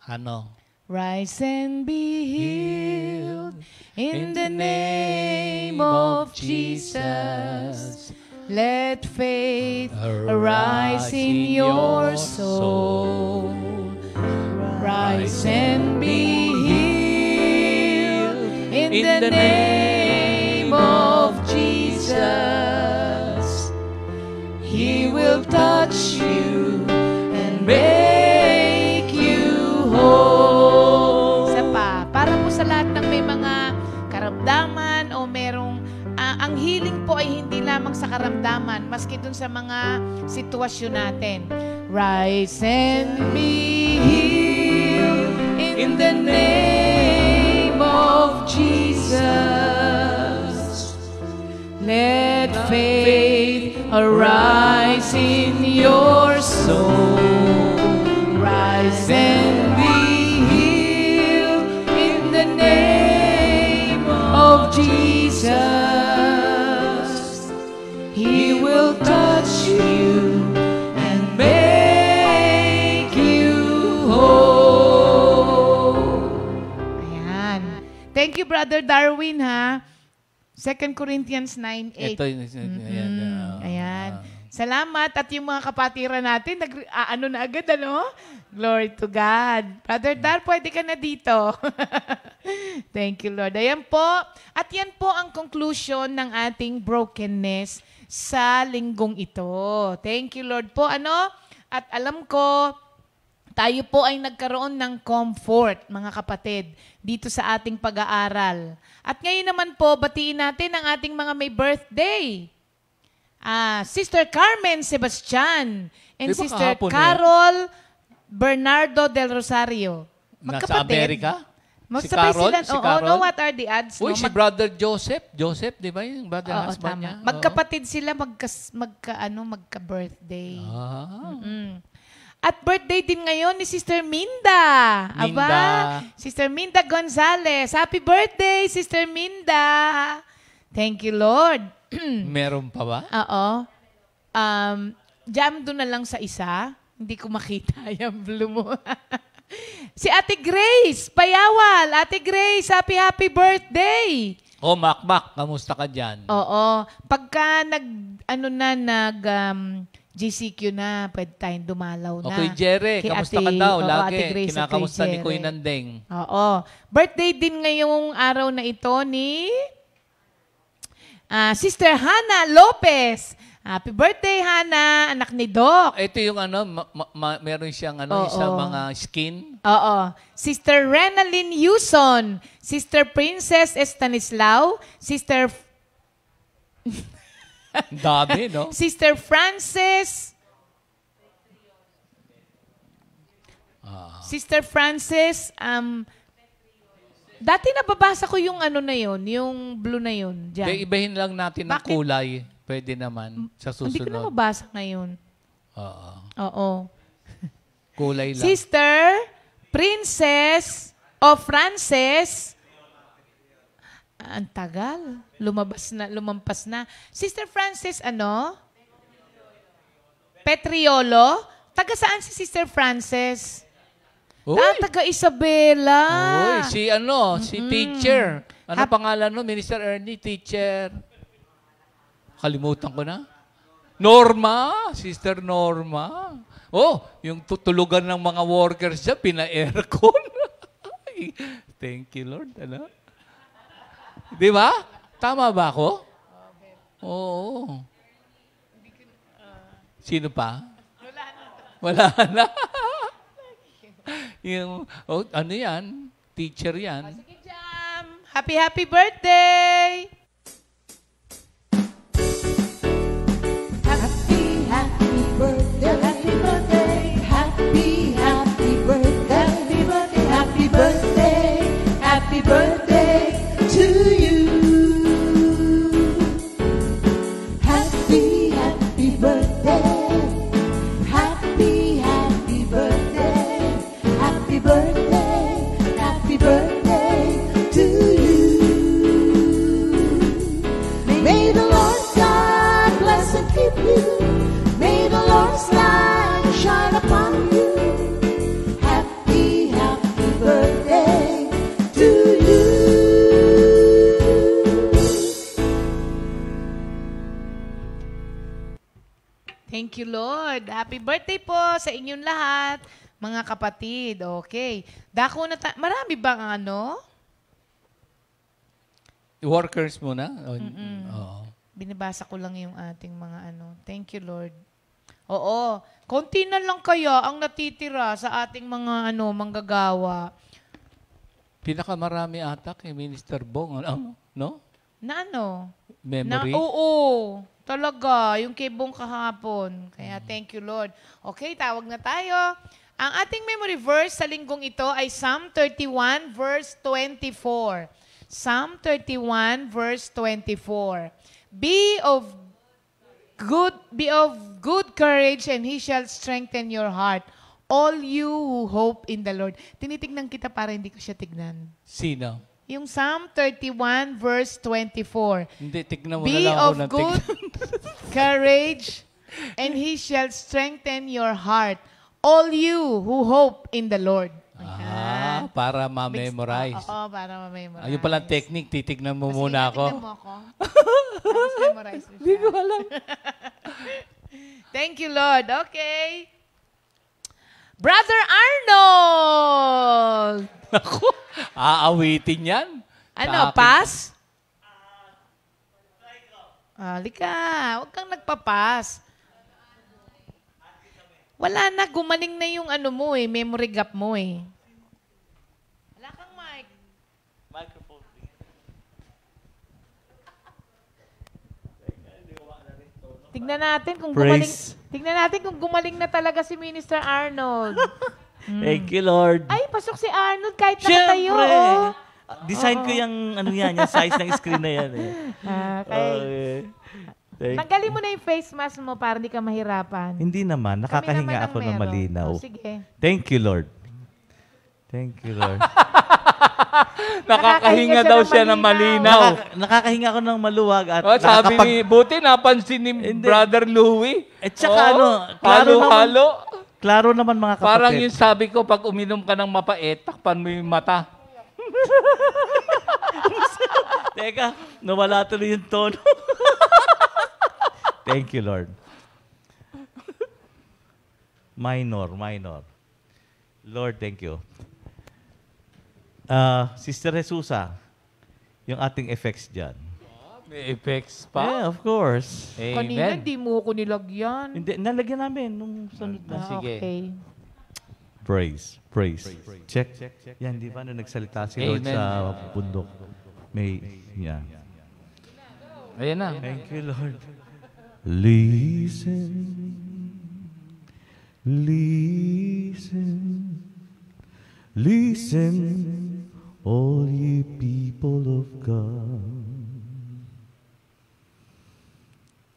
Ano? Rise and be healed in the name of Jesus. Let faith arise in your soul. Rise and be healed in the name of Jesus. He will touch you and make you whole. Isa pa, para po sa lahat ng may mga karamdaman o merong ang healing po ay hindi lamang sa karamdaman, maski dun sa mga sitwasyon natin. Rise and be healed in the name of Jesus. Let faith arise in your soul. Rise and be healed in the name of Jesus. He will touch you and make you whole. Ayan. Thank you, Brother Darwin, ha? 2 Corinthians 9:8. Ito yung, Ayan. Salamat. At yung mga kapatiran natin, ano na agad, ano? Glory to God. Brother Dar, pwede ka na dito. Thank you, Lord. Ayan po. At yan po ang conclusion ng ating brokenness sa linggong ito. Thank you, Lord po. At alam ko, tayo po ay nagkaroon ng comfort, mga kapatid, dito sa ating pag-aaral. At ngayon naman po, batiin natin ang ating mga may birthday. Sister Carmen Sebastian and Sister Carol Bernardo del Rosario. Nasa Amerika? Si Magsabay Carol? sila. Si Oo, Carol? no, what are the odds? Uy, si Brother Joseph. Joseph, di ba yung brother husband niya? Magkapatid sila, magka-birthday. At birthday din ngayon ni Sister Minda. Aba, Sister Minda Gonzales. Happy birthday, Sister Minda. Thank you, Lord. Meron pa ba? Oo. Jam doon na lang sa isa. Hindi ko makita yung blue mo. Si Ate Grace Payawal. Ate Grace, happy birthday. Oh, Makmak, kamusta ka dyan? Oo. Pagka GCQ na, pwede tayong dumalaw na. Okay, Jere, Kay kamusta Ate- ka daw? oo, Lagi, Ate Grace at kinakamusta kay ni Kuya Jere. Nandeng. Oo. Birthday din ngayong araw na ito ni Sister Hannah Lopez. Happy birthday, Hannah, anak ni Doc. Ito yung meron siyang Oo. sa mga skin. Oo. Sister Renalyn Yuson. Sister Princess Estanislao. Sister Ang dami, no? Sister Frances. Sister Frances, dati nababasa ko yung ano na yun, yung blue na yun. Dyan. Ibahin lang natin ng Bakit? kulay. Pwede naman sa Hindi ko na susunod. mabasa ngayon. Oo. Oo. Kulay lang. Sister Princess o Frances. Ang tagal. Lumampas na. Sister Frances, ano? Petriolo. Taga saan si Sister Frances? Uy! Taga Isabela. Uy, si teacher. Ano pangalan no? Minister Ernie, teacher. Kalimutan ko na. Norma, Sister Norma. Oh, yung tutulugan ng mga workers dyan, pina-aircon. Thank you, Lord. Ano? Di ba? Tama ba ako? Oo. Sino pa? Wala na. Yung, ano yan? Teacher yan. Sige, Jam. Happy birthday! Happy birthday, happy birthday, happy birthday, happy birthday, happy birthday to you. Happy birthday, happy birthday, happy birthday, happy birthday to you. May the Lord God bless and keep you. May the Lord's light shine upon you. Happy birthday to you. Thank you, Lord. Happy birthday po sa inyong lahat, mga kapatid. Okay. Dako na marami bang ano? Workers muna? Oo. Binabasa ko lang yung ating mga ano. Thank you, Lord. Oo. Konti na lang kaya ang natitira sa ating mga manggagawa. Pinakamarami ata kay Minister Bong. Ano? No? Na ano? Memory? Oo. Talaga. Yung kibong kahapon. Kaya thank you, Lord. Okay, tawag na tayo. Ang ating memory verse sa linggong ito ay Psalm 31 verse 24. Psalm 31 verse 24. Be of good courage and He shall strengthen your heart. All you who hope in the Lord. Tinitignan kita para hindi ko siya tignan. Sino? Yung Psalm 31 verse 24. Hindi, tignan mo na Be lang ako of ng good courage and He shall strengthen your heart. All you who hope in the Lord. Para ma-memorize. Oo, para ma-memorize. Ayun palang technique, titignan mo Sige, muna ako. tignan mo ako. Tapos memorize mo siya. Hindi ko alam. Thank you, Lord. Okay. Brother Arnold! Ako, aawitin yan. Ano, Sa akin. pass? Halika, huwag kang nagpapas. Wala na, gumaling na yung ano mo memory gap mo Wala kang mic. Microphone. Tignan natin kung Praise. gumaling na talaga si Minister Arnold. Thank you, Lord. Ay, pasok si Arnold kahit nakatayo. Siyempre. Oh. Design ko yung, yung size ng screen na yan Okay. Okay. Tanggalin mo na yung face mask mo para hindi ka mahirapan. Hindi naman. Kami Nakakahinga naman ang ako ng meron. malinaw. Oh, sige. Thank you, Lord. Thank you, Lord. Nakakahinga daw siya ng malinaw. Nakakahinga ako ng maluwag at Oh, sabi ni, buti napansin ni Hindi. Brother Louie. At saka halo-halo. klaro naman mga kapatid. Parang yung sabi ko, pag uminom ka ng mapait, takpan mo yung mata. Teka, nawala tuloy yung tono. Thank you, Lord. Minor. Lord, thank you. Sister Jesusa, yung ating effects dyan. May effects pa. Yeah, of course. Kanina, Amen. di mo ko nilagyan. Hindi, nalagyan namin nung sunod na. Sige. Okay. Praise. Check. Yan, di ba, nung nagsalita si Lord Amen. sa bundok. May, yan. Ayan na. Thank you, Lord. Listen, all ye people of God.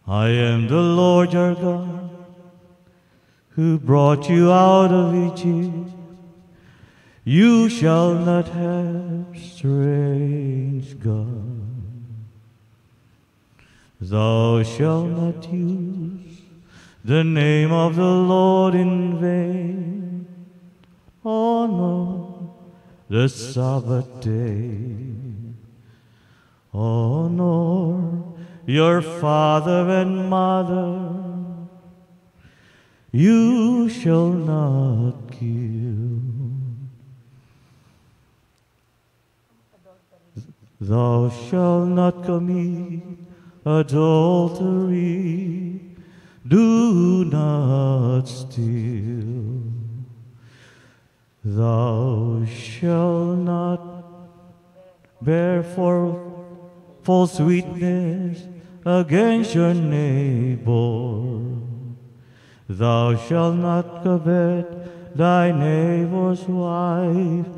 I am the Lord your God, who brought you out of Egypt. You shall not have strange gods. Thou shalt not use the name of the Lord in vain. Honor the Sabbath day. Honor your father and mother. You shall not kill. Thou shalt not commit adultery. Do not steal. Thou shalt not bear false witness against your neighbor. Thou shalt not covet thy neighbor's wife.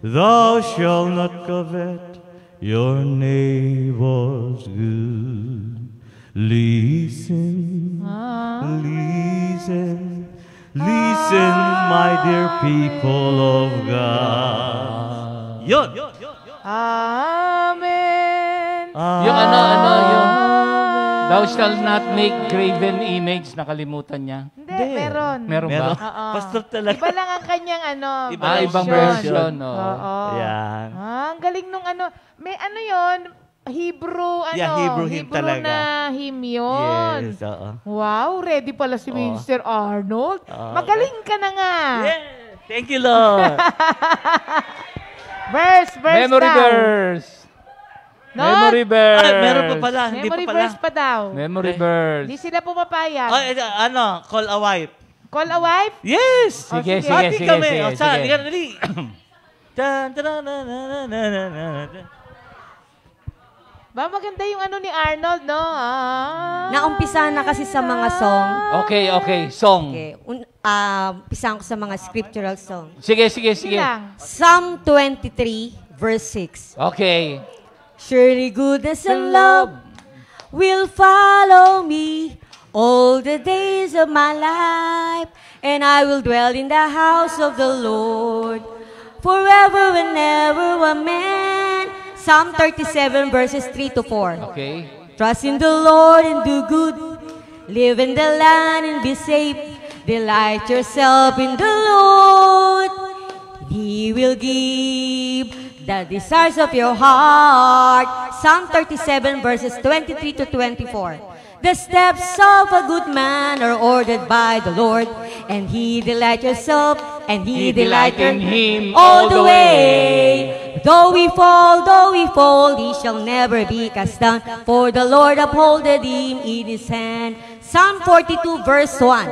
Thou shalt not covet your neighbor's good. Listen, my dear people of God. Yun! Amen. Yung yung thou shall not make graven image, nakalimutan niya. Hindi, meron. Meron ba? Oo. Pastor talaga. Iba lang ang kanyang Ibang version. Oo. Yan. Ang galing nung may yon, Hebrew, Yeah, Hebrew hymn talaga. na hymn yun. Yes, oo. Wow, ready pala si Oo. Mr. Arnold. Oo. Magaling ka na nga. Yeah. Thank you, Lord. Verse Memory daw. verse. No? Memory verse. Ay, meron pa pala. Hindi Memory pa pala. verse pa daw. Memory verse. Hindi sila pumapayag. Ay, call a wife. Call a wife? Yes! Oh, Sige, sige. Hati kami. sige. Saan? Dali. Tan, tan, na, na, na, na, na, na. Ba, maganda yung ni Arnold, no? Naumpisa na kasi sa mga song. Okay. Song. Okay. Umpisahan ko sa mga scriptural song. Sige. Sige lang. Psalm 23, verse 6. Okay. Surely goodness and love will follow me all the days of my life, and I will dwell in the house of the Lord forever and ever. Amen. Psalm 37, verses 3 to 4. Okay. Trust in the Lord and do good. Live in the land and be safe. Delight yourself in the Lord. He will give the desires of your heart. Psalm 37, verses 23 to 24. The steps of a good man are ordered by the Lord, and He delights yourself, and He delights in Him all the way. Though we fall, He shall never be cast down, for the Lord upholdeth him in His hand. Psalm 42, verse 1.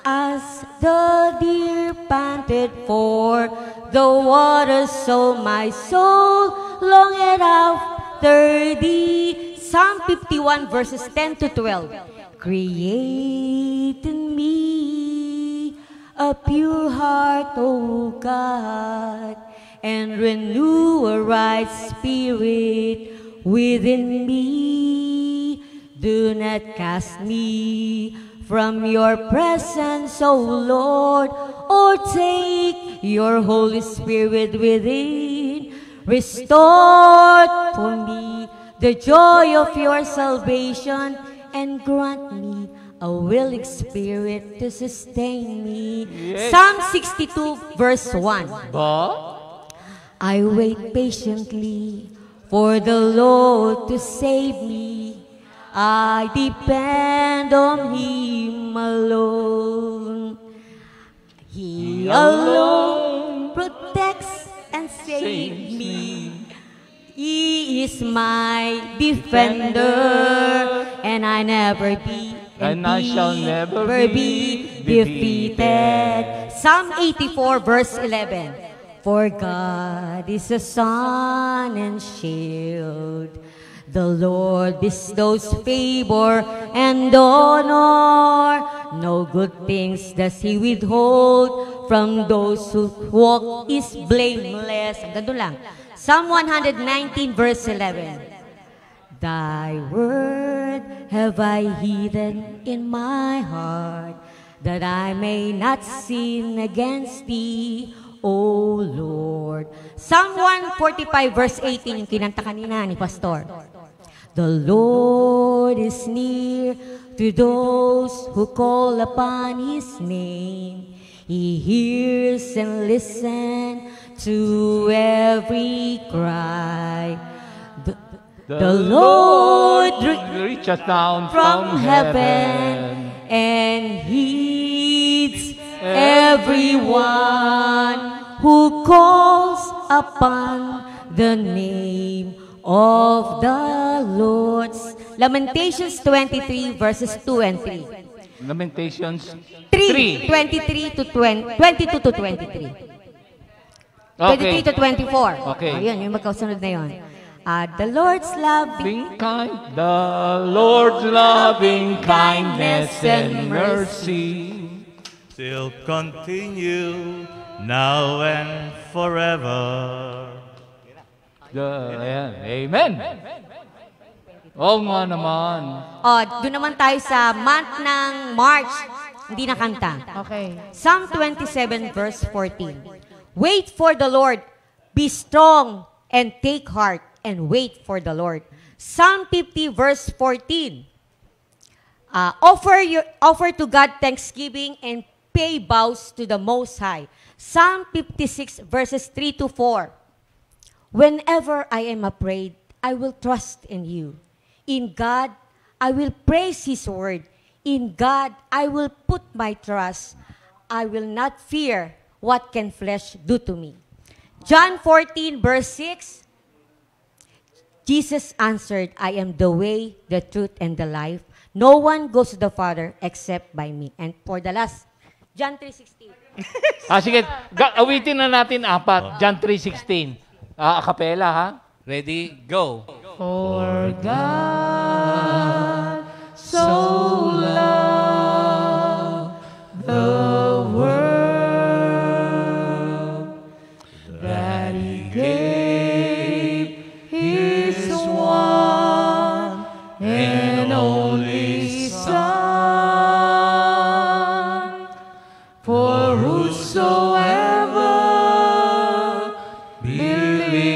As the deer panted for the water, so my soul longeth after thee. Psalm 51, verses 10 to 12. Create in me a pure heart, O God, and renew a right spirit within me. Do not cast me from your presence, O Lord, or take your Holy Spirit within. Restore for me the joy of your salvation and grant me a willing spirit to sustain me. Psalm 62 verse 1. I wait patiently for the Lord to save me. I depend on Him alone. He alone protects and saves me. He is my defender, and I never be And I shall never be defeated. Psalm 84 verse 11. For God is a sun and shield. The Lord bestows favor and honor. No good things does He withhold from those who walk is blameless. Ang ganda lang. Psalm 119 verse 11. Thy word have I hidden in my heart, that I may not sin against Thee, O Lord. Psalm 145 verse 18, yung kinanta kanina ni Pastor. The Lord is near to those who call upon His name. He hears and listens to every cry. The Lord reaches down from heaven and heeds everyone who calls upon the name of the Lord. Lamentations 23 verses 2 and 3. Lamentations 3, 23 to 20, 22 to 23. 23 to 24. Okay. Ayun, yung magkasunod na yun. The Lord's loving the Lord's loving kindness and mercy still continue now and forever. Amen. Oo nga naman. Doon naman tayo sa month ng March. Hindi na kanta. Okay. Psalm 27 verse 14. Wait for the Lord. Be strong and take heart and wait for the Lord. Psalm 50 verse 14. Offer to God thanksgiving and pay vows to the Most High. Psalm 56 verses 3 to 4. Whenever I am afraid, I will trust in you. In God, I will praise His word. In God, I will put my trust. I will not fear what can flesh do to me. John 14 verse 6. Jesus answered, I am the way, the truth, and the life. No one goes to the Father except by me. And for the last, John 3:16. Sige, awitin na natin apat. John 3:16. A cappella, ha? Ready? Go. For God so loved the world that He gave His one and only Son, for whosoever believes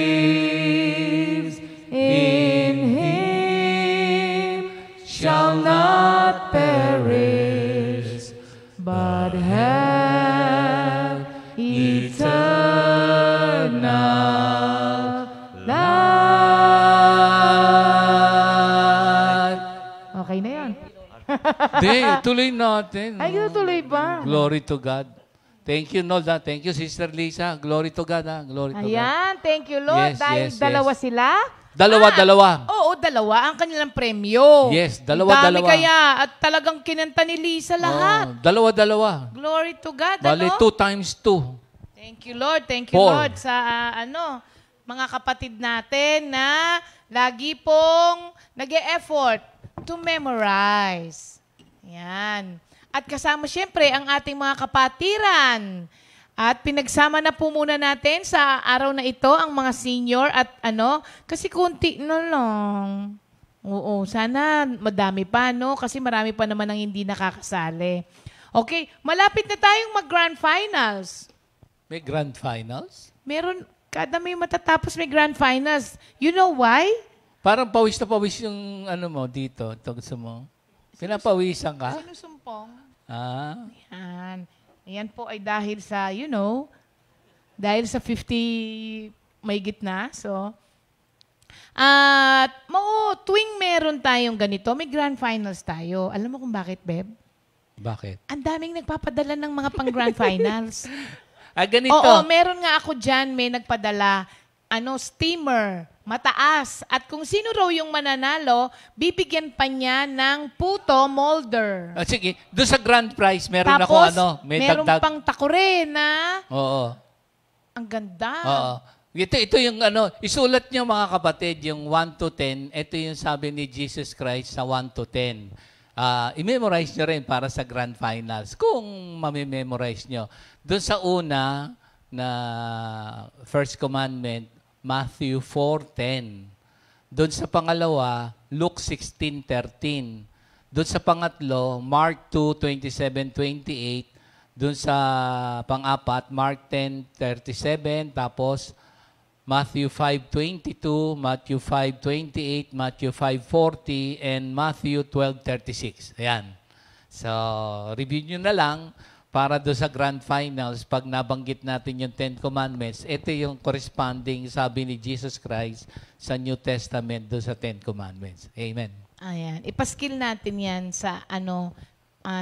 in Him shall not perish, but have eternal life. Okay na yan. Hindi, tuloy natin. Ay, tuloy pa. Glory to God. Thank you, Nolda. Thank you, Sister Lisa. Glory to God, ha? Glory to God. Ayan, thank you, Lord. Yes, Dahil yes, dalawa yes. sila. Dalawa. Oo, dalawa ang kanilang premyo. Yes, Dami dalawa. kaya at talagang kinanta ni Lisa lahat. Dalawa. Glory to God, Bali, ano? 2 times 2. Thank you, Lord. Thank you, 4. Lord, sa mga kapatid natin na lagi pong nag-e-effort to memorize. Yan. At kasama siyempre ang ating mga kapatiran. At pinagsama na po muna natin sa araw na ito ang mga senior at kasi kunti na lang. Oo, sana madami pa, no? Kasi marami pa naman ang hindi nakakasali. Okay, malapit na tayong mag-grand finals. May grand finals? Meron, kada may matatapos may grand finals. You know why? Parang pawis na pawis yung ano mo dito, tugso mo. Pinapawisan ka? Sinusumpong. Ah, Yan. Yan po ay dahil sa, dahil sa 50 may gitna. So, at tuwing meron tayong ganito, may grand finals tayo. Alam mo kung bakit, Beb? bakit? Ang daming nagpapadala ng mga pang grand finals. Ah, ganito. Oo, meron nga ako dyan, may nagpadala, steamer, mataas. At kung sino raw yung mananalo, bibigyan pa niya ng puto molder. Ah, sige, doon sa grand prize, meron ako Tapos, may meron dagdag. pang takore na. Oo. Ang ganda. Oo. Ito yung isulat niyo mga kapatid, yung 1 to 10, ito yung sabi ni Jesus Christ sa 1 to 10. I-memorize nyo rin para sa grand finals, kung mamimemorize nyo. Doon sa una na first commandment, Matthew 4:10. Doon sa pangalawa, Luke 16:13. Doon sa pangatlo, Mark 2:27-28. Doon sa pang-apat, Mark 10:37. Tapos, Matthew 5:22, Matthew 5:28, Matthew 5:40, and Matthew 12:36. Ayan. So, review nyo na lang para doon sa grand finals, pag nabanggit natin yung 10 Commandments, ito yung corresponding sabi ni Jesus Christ sa New Testament doon sa 10 Commandments. Amen. Ayan. Ipaskill natin yan sa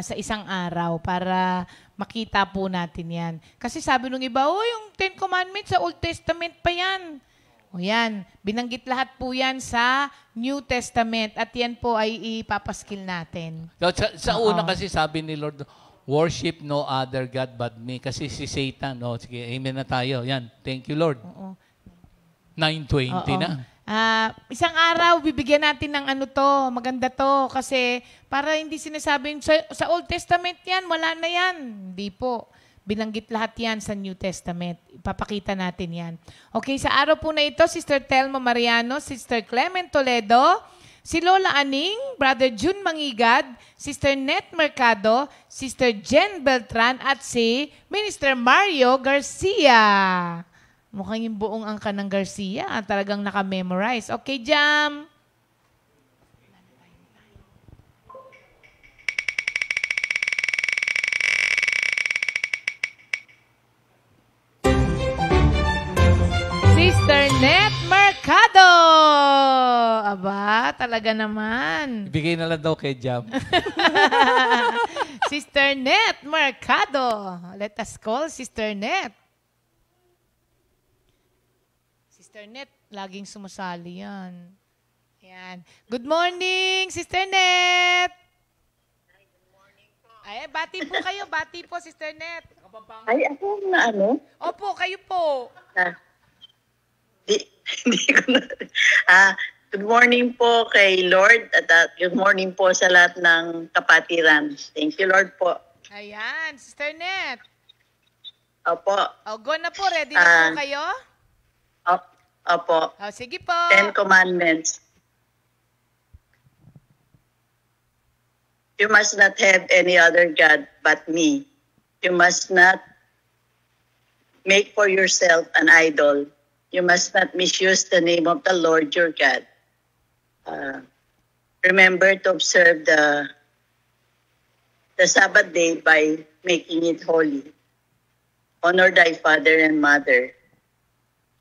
sa isang araw para makita po natin yan. Kasi sabi nung iba, yung 10 Commandments sa Old Testament pa yan. O yan, binanggit lahat po yan sa New Testament at yan po ay ipapaskill natin. So, sa una kasi sabi ni Lord, worship no other God but me. Kasi si Satan, sige, amen na tayo. Yan, thank you Lord. Oo. 9:20 Oo. na. Isang araw, bibigyan natin ng maganda to. Kasi para hindi sinasabing, sa Old Testament yan, wala na yan. Hindi po. Binanggit lahat yan sa New Testament. Ipapakita natin yan. Okay, sa araw po na ito, Sister Telma Mariano, Sister Clement Toledo, si Lola Aning, Brother June Mangigad, Sister Net Mercado, Sister Jen Beltran, at si Minister Mario Garcia. Mukhang yung buong angka ng Garcia, talagang naka-memorize. Okay, Jam. Sister Net Mercado. Aba, talaga naman. Ibigay na lang daw kay Jam. Sister Net Mercado. Let us call Sister Net. Sister Net, laging sumasali yan. Yan. Good morning, Sister Net. Hi, good morning po. Ay, bati po kayo. Bati po, Sister Net. Ay, ako na Opo, kayo po. Hindi ko na. Good morning po kay Lord at good morning po sa lahat ng kapatiran. Thank you, Lord po. Ayan, Sister Net. Opo. Go na po. Ready na po kayo? Opo. Sige po. 10 Commandments. You must not have any other God but me. You must not make for yourself an idol. You must not misuse the name of the Lord your God. Remember to observe the Sabbath day by making it holy. Honor thy father and mother.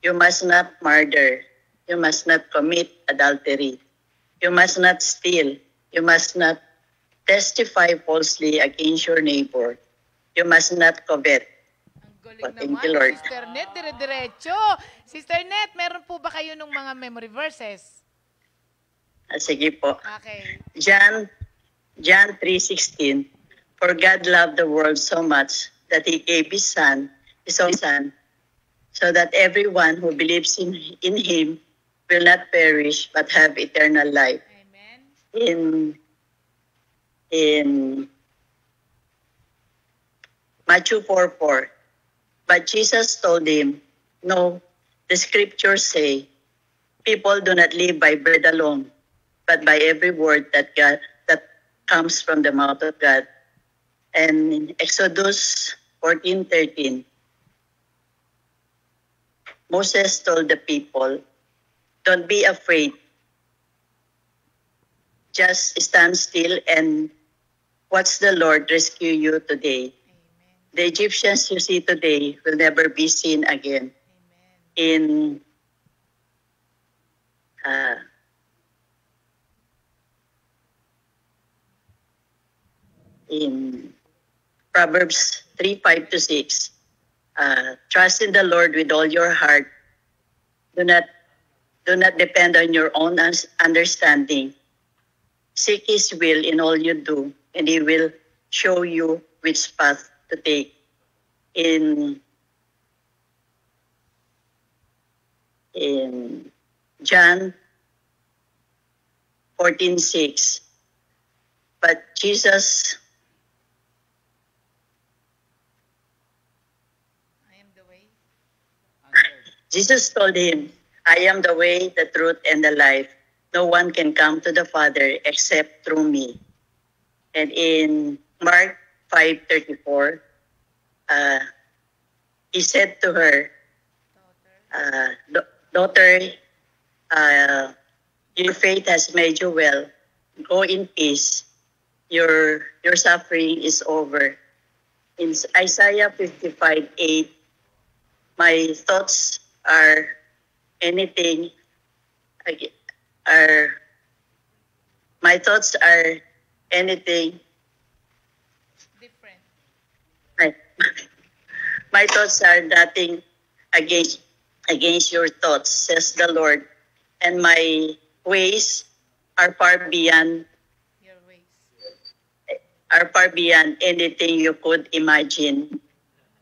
You must not murder. You must not commit adultery. You must not steal. You must not testify falsely against your neighbor. You must not covet. Galing Thank naman, you, Lord. Sister Net, dire-diretso. Sister Net, meron po ba kayo ng mga memory verses? Sige po. Okay. John 3:16. For God loved the world so much that He gave His only Son, so that everyone who believes in Him will not perish but have eternal life. Amen. In Matthew 4:4. But Jesus told him, no, the scriptures say, people do not live by bread alone, but by every word that comes from the mouth of God. And in Exodus 14:13, Moses told the people, don't be afraid. Just stand still and watch the Lord rescue you today. The Egyptians you see today will never be seen again. In Proverbs 3:5-6, trust in the Lord with all your heart. Do not depend on your own understanding. Seek His will in all you do, and He will show you which path to take. In John 14:6, but Jesus told him, I am the way, the truth, and the life. No one can come to the Father except through me. And in Mark 5:34, he said to her, daughter, your faith has made you well. Go in peace. Your suffering is over. In Isaiah 55:8, my thoughts are anything Different. My thoughts are nothing against your thoughts, says the Lord, and my ways are far beyond Your ways. anything you could imagine.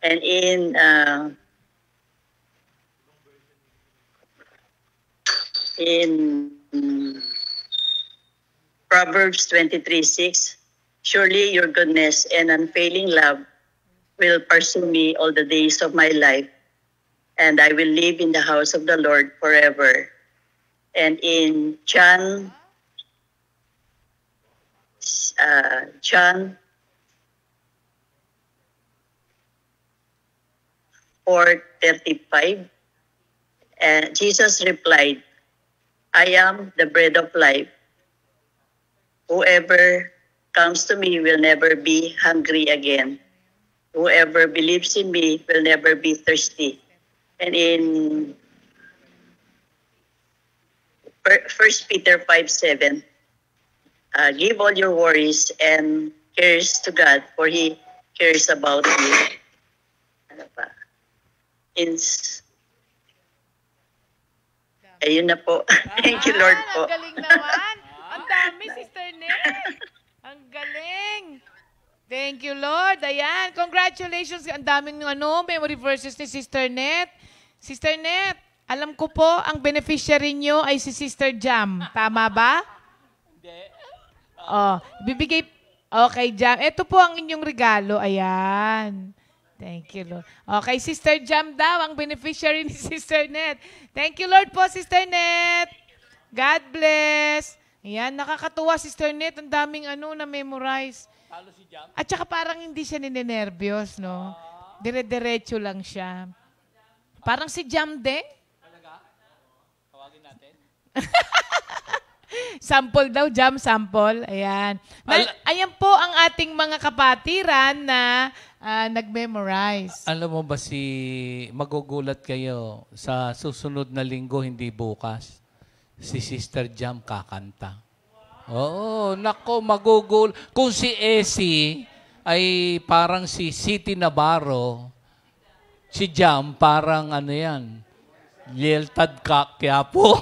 And in Proverbs 23:6, surely your goodness and unfailing love will pursue me all the days of my life, and I will live in the house of the Lord forever. And in John 4:35, Jesus replied, I am the bread of life. Whoever comes to me will never be hungry again. Whoever believes in me will never be thirsty. And in 1 Peter 5:7, give all your worries and cares to God, for He cares about you. Ano pa? Ayun na po. Thank you, Lord po. Ang galing naman. Ang dami, Sister Net. Ang galing. Thank you, Lord. Ayan. Congratulations. Ang daming memory verses ni Sister Net. Sister Net, alam ko po, ang beneficiary nyo ay si Sister Jam. Tama ba? Hindi. Bibigay. Okay, Jam. Ito po ang inyong regalo. Ayan. Thank you, Lord. Okay, Sister Jam daw, ang beneficiary ni Sister Net. Thank you, Lord po, Sister Net. God bless. Ayan, nakakatuwa, Sister Net. Ang daming na-memorize. At saka parang hindi siya ninenervyos, no? Dire-diretso lang siya. Parang si Jam din. Talaga? Tawagin natin. Sample daw, Jam, sample. Ayan. Ayan po ang ating mga kapatiran na nag-memorize. Alam mo ba magugulat kayo sa susunod na linggo, hindi bukas, si Sister Jam kakanta. Oo, nako, Kung si Essie ay parang si City Navarro, si Jam parang Lealtad kaya po.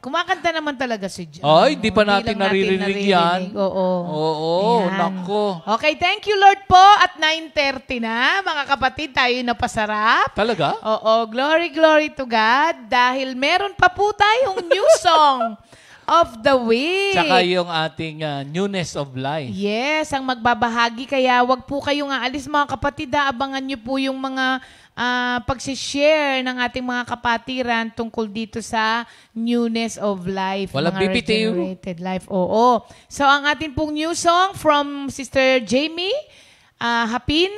Kumakanta naman talaga si Jam. Ay, di pa natin naririnig yan. Oo, Ayan. nako. Okay, thank you, Lord po. At 9:30 na, mga kapatid, tayo napasarap. Talaga? Oo, glory, glory to God. Dahil meron pa po tayong new song of the week. Tsaka yung ating newness of life. Yes, ang magbabahagi. Kaya wag po kayong aalis, mga kapatid. Abangan nyo po yung mga pagsishare ng ating mga kapatiran tungkol dito sa newness of life. Walang mga BBTU. regenerated life. Oo. So, ang ating pong new song from Sister Jamie Hapin,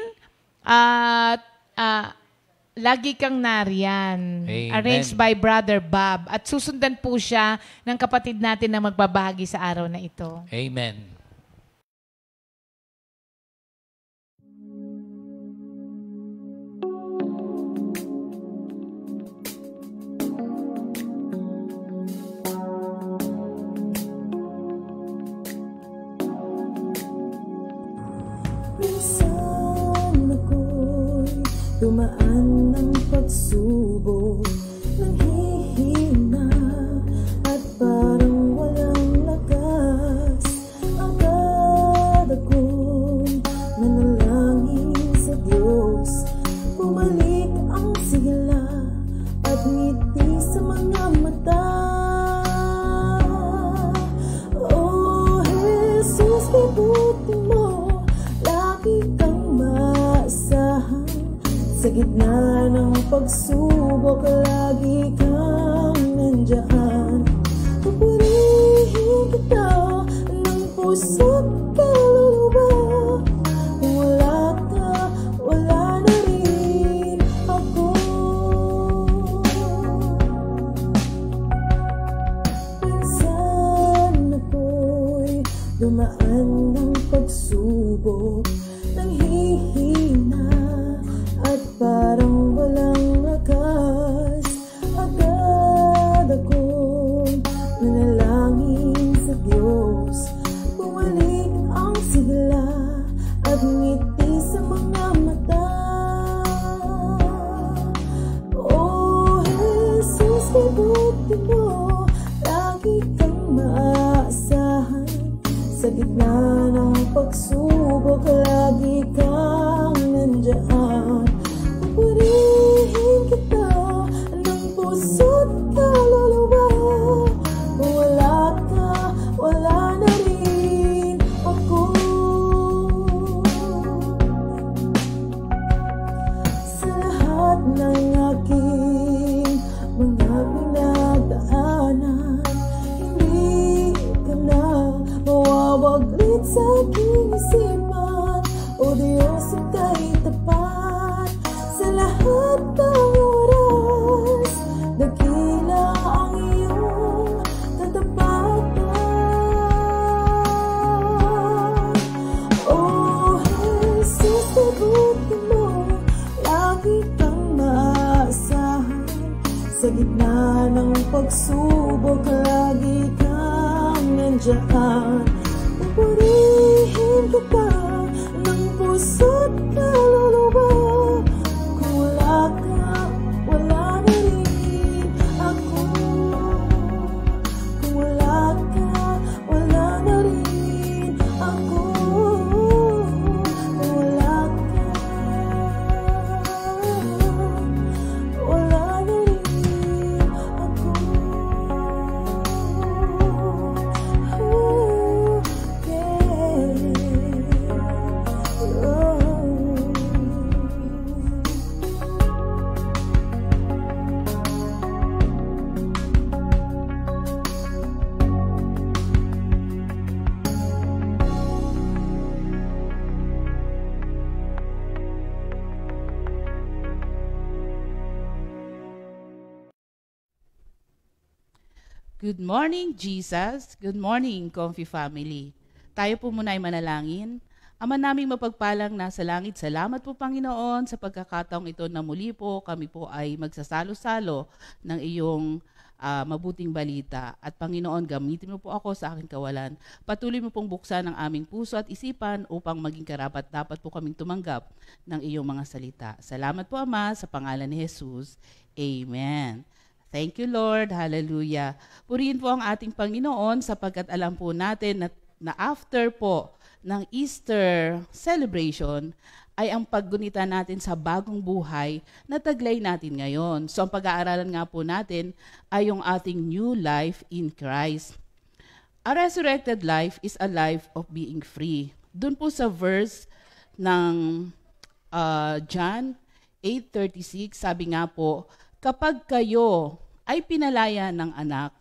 Lagi Kang Nariyan. Amen. Arranged by Brother Bob. At susundan po siya ng kapatid natin na magbabahagi sa araw na ito. Amen. Minsan ako'y dumaan ng pagsubok, nanghihina at parang walang lakas. Agad akong nanalangin sa Diyos, bumalik ang sigla at ngiti sa mga mata. Oh, Jesus, ibuti mo, lagi kang maasahan. Sa gitna ng pagsubok, lagi kang nandyan. Pupurihin kita ng puso't kaluluwa. Kung wala ka, wala na rin ako. Minsan ako'y dumaan ng pagsubok, nanghihina at parang walang lakas. Agad akong nanalangin sa Diyos, bumalik ang sigla at ngiti sa mga mata. Oh, Jesus, ibuti mo, lagi kang maasahan. Sa gitna ng pagsubok, lagi kang nandyan. Pupurihin kita ng puso't kaluluwa. Kung wala ka, wala na rin ako. Sa lahat ng aking mga pinagdaanan, hindi ka na mawawaglit sa aking isipan. O Diyos, ika'y tapat sa lahat ng oras. Dakila ang iyong katapatan. Oh, Jesus, ibuti mo, lagi kang maasahan. Sa gitna ng pagsubok, lagi kang nandyan. Pupurihin kita ng puso't kaluluwa. Kung wala ka, wala na rin ako. Kung wala ka, wala na rin ako. Kung wala ka, wala na rin ako. Good morning, Jesus. Good morning, Comfy Family. Tayo po muna ay manalangin. Ama naming mapagpalang nasa langit, salamat po Panginoon sa pagkakataong ito na muli po kami po ay magsasalo-salo ng iyong mabuting balita. At Panginoon, gamitin mo po ako sa aking kawalan. Patuloy mo pong buksan ang aming puso at isipan upang maging karapat-dapat po kaming tumanggap ng iyong mga salita. Salamat po Ama, sa pangalan ni Jesus. Amen. Thank you, Lord. Hallelujah. Purihin po ang ating Panginoon sapagkat alam po natin na after po ng Easter celebration ay ang paggunita natin sa bagong buhay na taglay natin ngayon. So ang pag-aaralan nga po natin ay yung ating new life in Christ. A resurrected life is a life of being free. Doon po sa verse ng John 8:36, sabi nga po, kapag kayo ay pinalaya ng anak,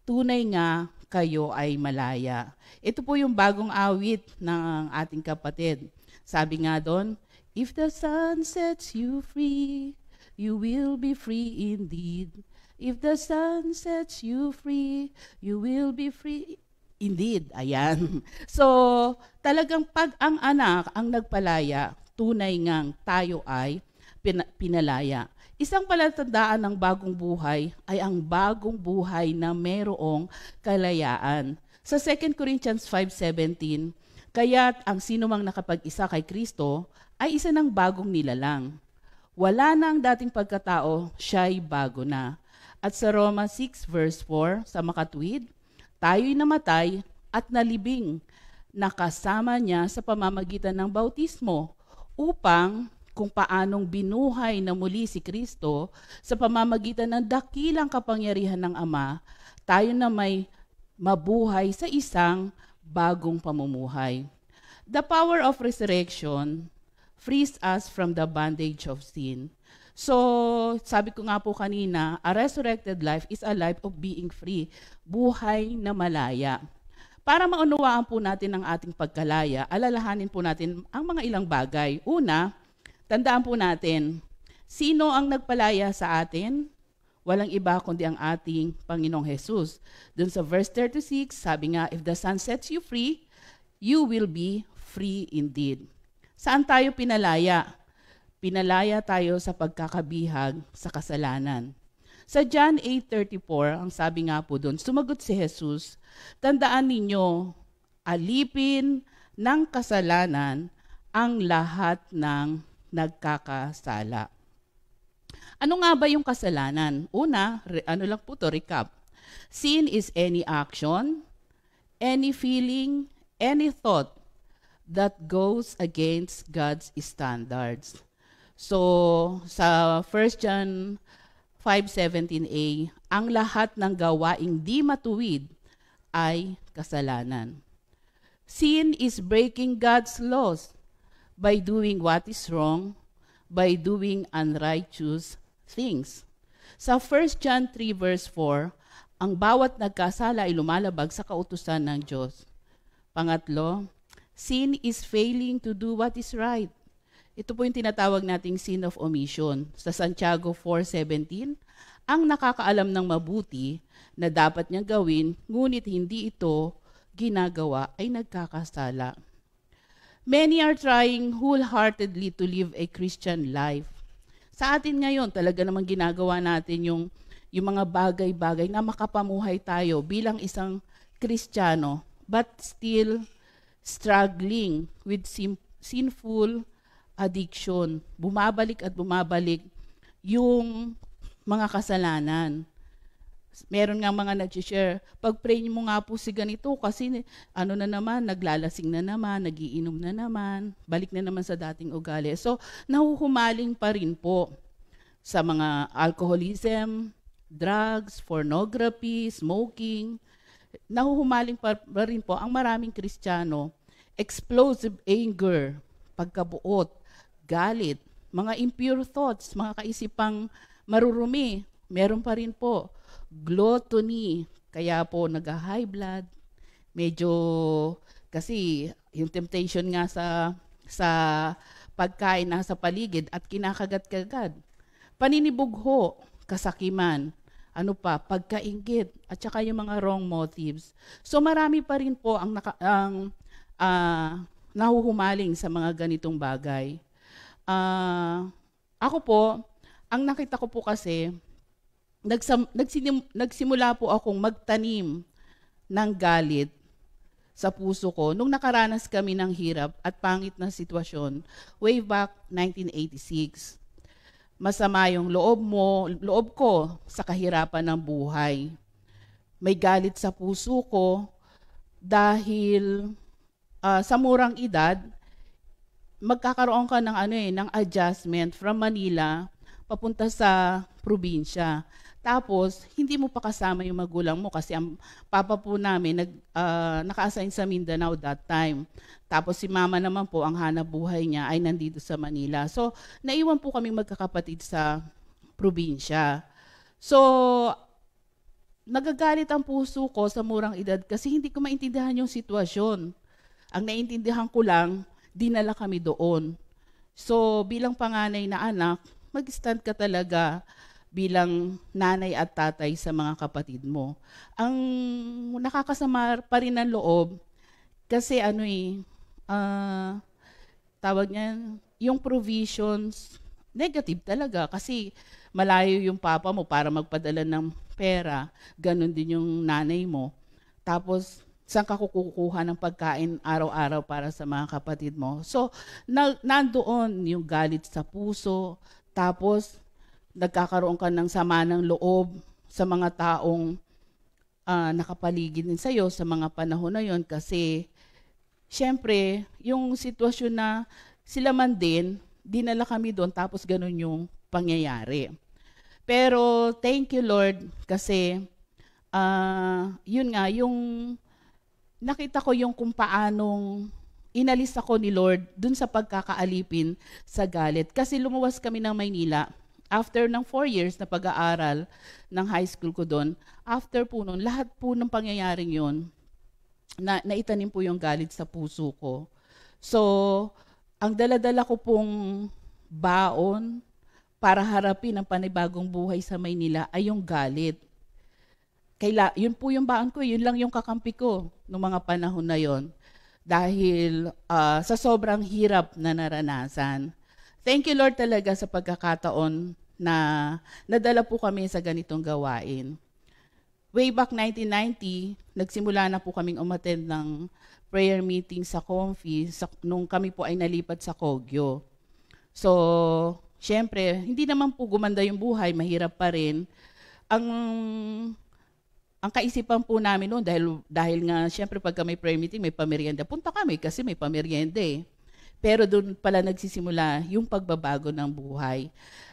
tunay nga kayo ay malaya. Ito po yung bagong awit ng ating kapatid. Sabi nga doon, if the sun sets you free, you will be free indeed. If the sun sets you free, you will be free indeed. Ayan. So, talagang pag ang anak ang nagpalaya, tunay ngang tayo ay pinalaya. Isang palatandaan ng bagong buhay ay ang bagong buhay na merong kalayaan. Sa 2 Corinthians 5:17, kaya't ang sinumang nakapag-isa kay Kristo ay isa ng bagong nilalang. Wala na ang dating pagkatao, siya'y bago na. At sa Roma 6:4, sa makatwid, tayo'y namatay at nalibing, nakasama niya sa pamamagitan ng bautismo, upang kung paanong binuhay na muli si Kristo sa pamamagitan ng dakilang kapangyarihan ng Ama, tayo na may mabuhay sa isang bagong pamumuhay. The power of resurrection frees us from the bondage of sin. So, sabi ko nga po kanina, a resurrected life is a life of being free, buhay na malaya. Para maunawaan po natin ang ating pagkalaya, alalahanin po natin ang mga ilang bagay. Una, tandaan po natin, sino ang nagpalaya sa atin? Walang iba kundi ang ating Panginoong Jesus. Doon sa verse 36, sabi nga, if the Son sets you free, you will be free indeed. Saan tayo pinalaya? Pinalaya tayo sa pagkakabihag sa kasalanan. Sa John 8:34, ang sabi nga po doon, sumagot si Jesus, tandaan ninyo, alipin ng kasalanan ang lahat ng nagkakasala. Ano nga ba yung kasalanan? Una, ano lang po to, recap. Sin is any action, any feeling, any thought that goes against God's standards. So, sa 1 John 5:17a, ang lahat ng gawaing di matuwid ay kasalanan. Sin is breaking God's laws by doing what is wrong, by doing unrighteous things. Sa 1 John 3:4, ang bawat nagkasala ay lumalabag sa kautusan ng Diyos. Pangatlo, sin is failing to do what is right. Ito po yung tinatawag nating sin of omission. Sa Santiago 4:17, ang nakakaalam ng mabuti na dapat niyang gawin, ngunit hindi ito ginagawa ay nagkakasala. Many are trying wholeheartedly to live a Christian life. Sa atin ngayon, talaga namang ginagawa natin yung mga bagay-bagay na makapamuhay tayo bilang isang Kristiyano, but still struggling with sinful addiction. Bumabalik at bumabalik yung mga kasalanan. Meron nga mga nag-share, pag-pray mo nga po si ganito kasi ano na naman, naglalasing na naman, nagiinom na naman, balik na naman sa dating ugali. So, nahuhumaling pa rin po sa mga alcoholism, drugs, pornography, smoking. Nahuhumaling pa rin po ang maraming Kristiyano, explosive anger, pagkabuot, galit, mga impure thoughts, mga kaisipang marurumi, meron pa rin po. Gluttony, kaya po nag-high blood, medyo kasi yung temptation nga sa pagkain nasa paligid at kinakagat-kagat. Paninibugho, kasakiman, ano pa, pagkainggit, at saka yung mga wrong motives. So marami pa rin po ang nahuhumaling sa mga ganitong bagay. Ako po, ang nakita ko po kasi, nagsimula po akong magtanim ng galit sa puso ko nung nakaranas kami ng hirap at pangit na sitwasyon way back 1986. Masama yung loob ko sa kahirapan ng buhay. May galit sa puso ko dahil sa murang edad, magkakaroon ka ng ng adjustment from Manila papunta sa probinsya. Tapos, hindi mo pa kasama yung magulang mo kasi ang papa po namin naka-assign sa Mindanao that time. Tapos si mama naman po, ang hanap buhay niya ay nandito sa Manila. So, naiwan po kaming magkakapatid sa probinsya. So, nagagalit ang puso ko sa murang edad kasi hindi ko maintindihan yung sitwasyon. Ang naintindihan ko lang, dinala kami doon. So, bilang panganay na anak, mag-stand ka talaga bilang nanay at tatay sa mga kapatid mo. Ang nakakasama pa rin ng loob, kasi tawag niyan, yung provisions, negative talaga. Kasi malayo yung papa mo para magpadala ng pera, ganun din yung nanay mo. Tapos, saan ka kukuha ng pagkain araw-araw para sa mga kapatid mo? So, nandoon yung galit sa puso, tapos, nagkakaroon ka ng sama ng loob sa mga taong nakapaligid din sa'yo sa mga panahon na yon kasi syempre, yung sitwasyon na sila man din, dinala kami doon tapos ganun yung pangyayari. Pero thank you Lord kasi yun nga, yung nakita ko yung kung paanong inalis ako ni Lord dun sa pagkakaalipin sa galit. Kasi lumuwas kami ng Maynila. After ng 4 years na pag-aaral ng high school ko doon, after po nun, lahat po ng pangyayaring yun, naitanim po yung galit sa puso ko. So, ang dala-dala ko pong baon para harapin ang panibagong buhay sa Maynila ay yung galit. Yun po yung baon ko, yun lang yung kakampi ko noong mga panahon na yon. Dahil sa sobrang hirap na naranasan. Thank you Lord talaga sa pagkakataon na nadala po kami sa ganitong gawain. Way back 1990, nagsimula na po kaming umattend ng prayer meeting sa Comfy nung kami po ay nalipat sa Kogyo. So, syempre, hindi naman po gumanda yung buhay, mahirap pa rin. Ang kaisipan po namin noon, dahil nga, syempre pagka may prayer meeting, may pamerienda. Punta kami kasi may pamerienda eh. Pero doon pala nagsisimula yung pagbabago ng buhay.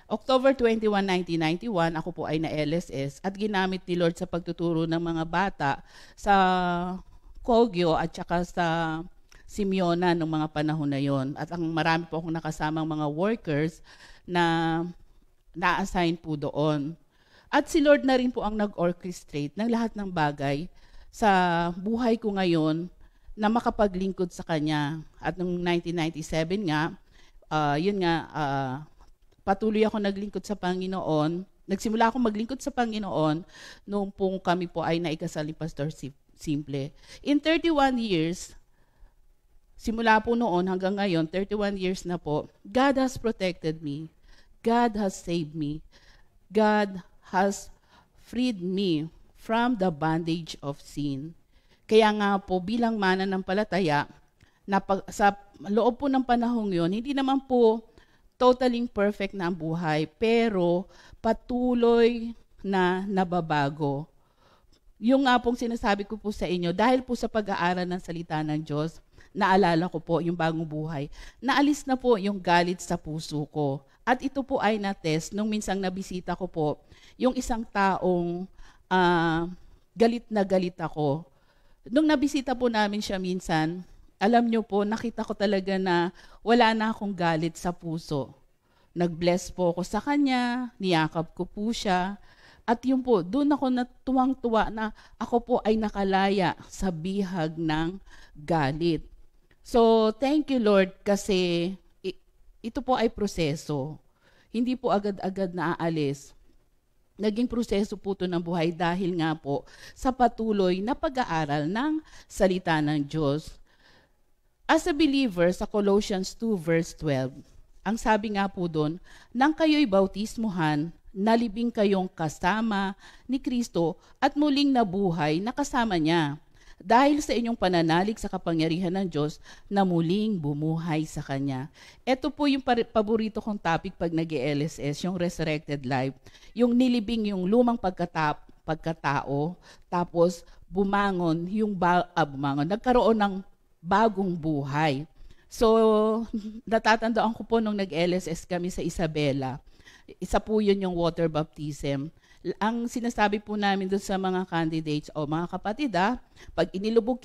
October 21, 1991, ako po ay na-LSS at ginamit ni Lord sa pagtuturo ng mga bata sa Kogyo at saka sa Simeona noong mga panahon na yon. At ang marami po akong nakasamang mga workers na na-assign po doon. At si Lord na rin po ang nag-orchestrate ng lahat ng bagay sa buhay ko ngayon na makapaglingkod sa Kanya. At noong 1997 nga, patuloy ako naglingkod sa Panginoon. Nagsimula ako maglingkod sa Panginoon noong pong kami po ay naikasal ni Pastor Simple. In 31 years, simula po noon hanggang ngayon, 31 years na po, God has protected me. God has saved me. God has freed me from the bondage of sin. Kaya nga po, bilang mananampalataya, sa loob po ng panahong yon, hindi naman po totally perfect na ang buhay, pero patuloy na nababago. Yung nga pong sinasabi ko po sa inyo, dahil po sa pag-aaral ng salita ng Diyos, naalala ko po yung bagong buhay. Naalis na po yung galit sa puso ko. At ito po ay na-test nung minsang nabisita ko po yung isang taong galit na galit ako. Nung nabisita po namin siya minsan, alam nyo po, nakita ko talaga na wala na akong galit sa puso. Nag-bless po ako sa kanya, niyakap ko po siya. At yun po, doon ako natuwang-tuwa na ako po ay nakalaya sa bihag ng galit. So, thank you Lord kasi ito po ay proseso. Hindi po agad-agad naaalis. Naging proseso po ito ng buhay dahil nga po sa patuloy na pag-aaral ng salita ng Diyos. As a believer, sa Colossians 2 verse 12, ang sabi nga po doon, nang kayo'y bautismuhan, nalibing kayong kasama ni Kristo at muling nabuhay na kasama niya. Dahil sa inyong pananalig sa kapangyarihan ng Diyos na muling bumuhay sa Kanya. Ito po yung paborito kong topic pag nag-LSS, yung resurrected life. Yung nilibing yung lumang pagkatao, tapos bumangon, nagkaroon ng bagong buhay. So, natatandaan ko po nung nag-LSS kami sa Isabela. Isa po yun yung water baptism. Ang sinasabi po namin doon sa mga candidates o mga kapatid, pag nailubog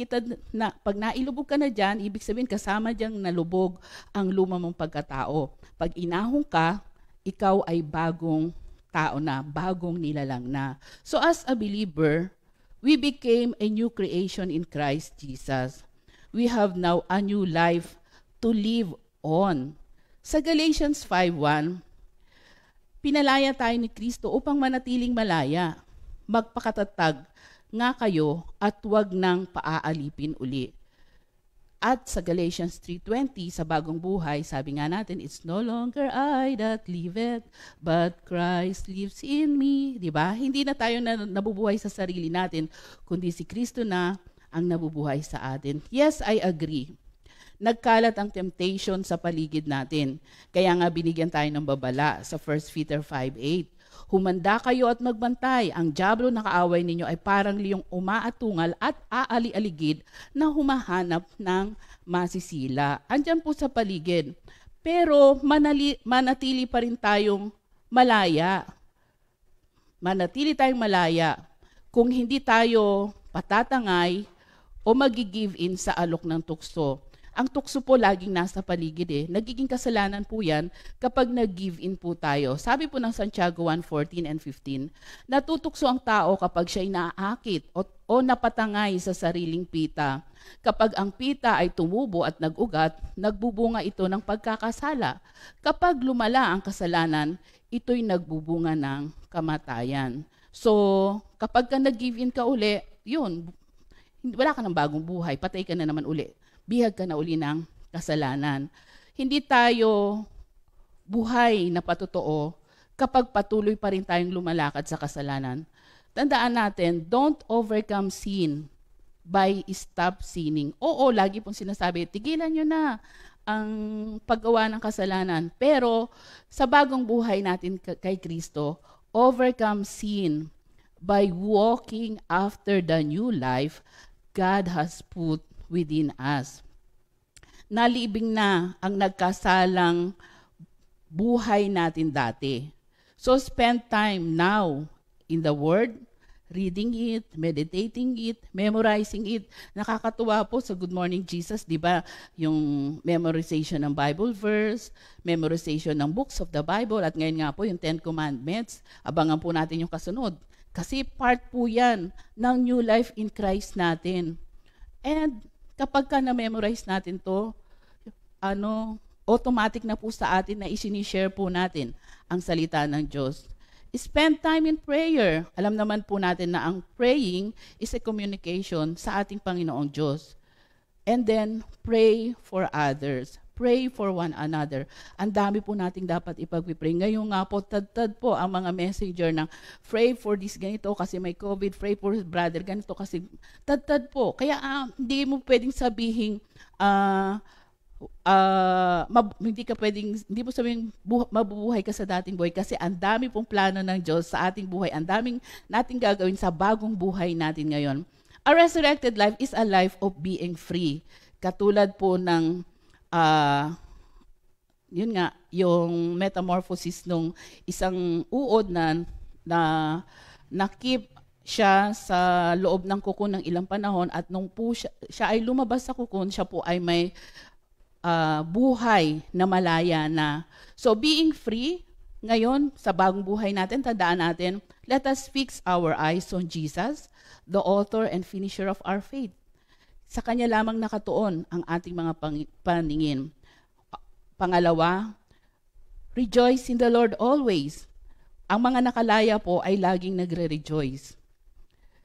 ka na dyan, ibig sabihin kasama diyang nalubog ang luma mong pagkatao. Pag inahong ka, ikaw ay bagong tao na, bagong nilalang na. So as a believer, we became a new creation in Christ Jesus. We have now a new life to live on. Sa Galatians 5:1, pinalaya tayo ni Kristo upang manatiling malaya. Magpakatatag nga kayo at huwag nang paaalipin uli. At sa Galatians 3:20, sa bagong buhay, sabi nga natin, it's no longer I that liveth, but Christ lives in me. Diba? Hindi na tayo nabubuhay sa sarili natin, kundi si Kristo na ang nabubuhay sa atin. Yes, I agree. Nagkalat ang temptation sa paligid natin. Kaya nga binigyan tayo ng babala sa 1 Peter 5:8. Humanda kayo at magbantay. Ang dyablo na kaaway ninyo ay parang liyong umaatungal at aali-aligid na humahanap ng masisila. Andyan po sa paligid. Pero manatili pa rin tayong malaya. Manatili tayong malaya kung hindi tayo patatangay o magi-give in sa alok ng tukso. Ang tukso po laging nasa paligid Nagiging kasalanan po yan kapag nag-give in po tayo. Sabi po ng Santiago 1:14 and 15, natutukso ang tao kapag siya'y naaakit o napatangay sa sariling pita. Kapag ang pita ay tumubo at nag-ugat, nagbubunga ito ng pagkakasala. Kapag lumala ang kasalanan, ito'y nagbubunga ng kamatayan. So, kapag ka nag-give in ka uli, yun, wala ka ng bagong buhay, patay ka na naman uli. Bihag ka na uli ng kasalanan. Hindi tayo buhay na patotoo kapag patuloy pa rin tayong lumalakad sa kasalanan. Tandaan natin, don't overcome sin by stop sinning. Oo, lagi pong sinasabi, tigilan nyo na ang paggawa ng kasalanan. Pero sa bagong buhay natin kay Kristo, overcome sin by walking after the new life God has put within us. Nalibing na ang nagkasalang buhay natin dati. So spend time now in the Word, reading it, meditating it, memorizing it. Nakakatuwa po sa Good Morning Jesus, di ba? Yung memorization ng Bible verse, memorization ng books of the Bible, at ngayon nga po yung 10 Commandments. Abangan po natin yung kasunod. Kasi part po yan ng new life in Christ natin. And kapag ka na-memorize natin to, automatic na po sa atin na isinishare po natin ang salita ng Diyos. Spend time in prayer. Alam naman po natin na ang praying is a communication sa ating Panginoong Diyos. And then, pray for others. Pray for one another. Ang dami po nating dapat ipag-pray. Ngayon nga po, tad po ang mga messenger ng pray for this ganito kasi may COVID, pray for brother ganito kasi tad po. Kaya hindi mo pwedeng sabihin hindi mo sabihin mabubuhay ka sa dating buhay kasi ang dami pong plano ng Diyos sa ating buhay. Ang daming nating gagawin sa bagong buhay natin ngayon. A resurrected life is a life of being free. Katulad po ng yun nga, yung metamorphosis nung isang uod na keep siya sa loob ng kukon ng ilang panahon at nung po siya ay lumabas sa kukon, siya po ay may buhay na malaya na. So being free, ngayon sa bagong buhay natin, tandaan natin, let us fix our eyes on Jesus, the author and finisher of our faith. Sa Kanya lamang nakatuon ang ating mga paningin. Pangalawa, rejoice in the Lord always. Ang mga nakalaya po ay laging nagre-rejoice.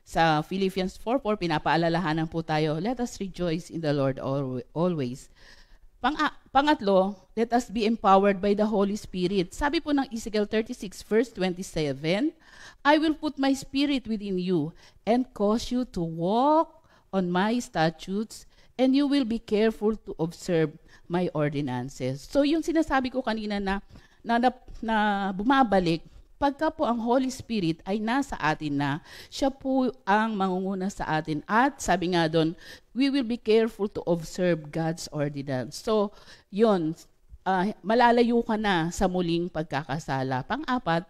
Sa Philippians 4:4, pinapaalalahanan po tayo, let us rejoice in the Lord always. Pangatlo, let us be empowered by the Holy Spirit. Sabi po ng Ezekiel 36 verse 27, I will put my spirit within you and cause you to walk on my statutes, and you will be careful to observe my ordinances. So yung sinasabi ko kanina na bumabalik, pagka po ang Holy Spirit ay nasa atin na, siya po ang mangunguna sa atin. At sabi nga doon, we will be careful to observe God's ordinance. So yun, malalayo ka na sa muling pagkakasala. Pang-apat,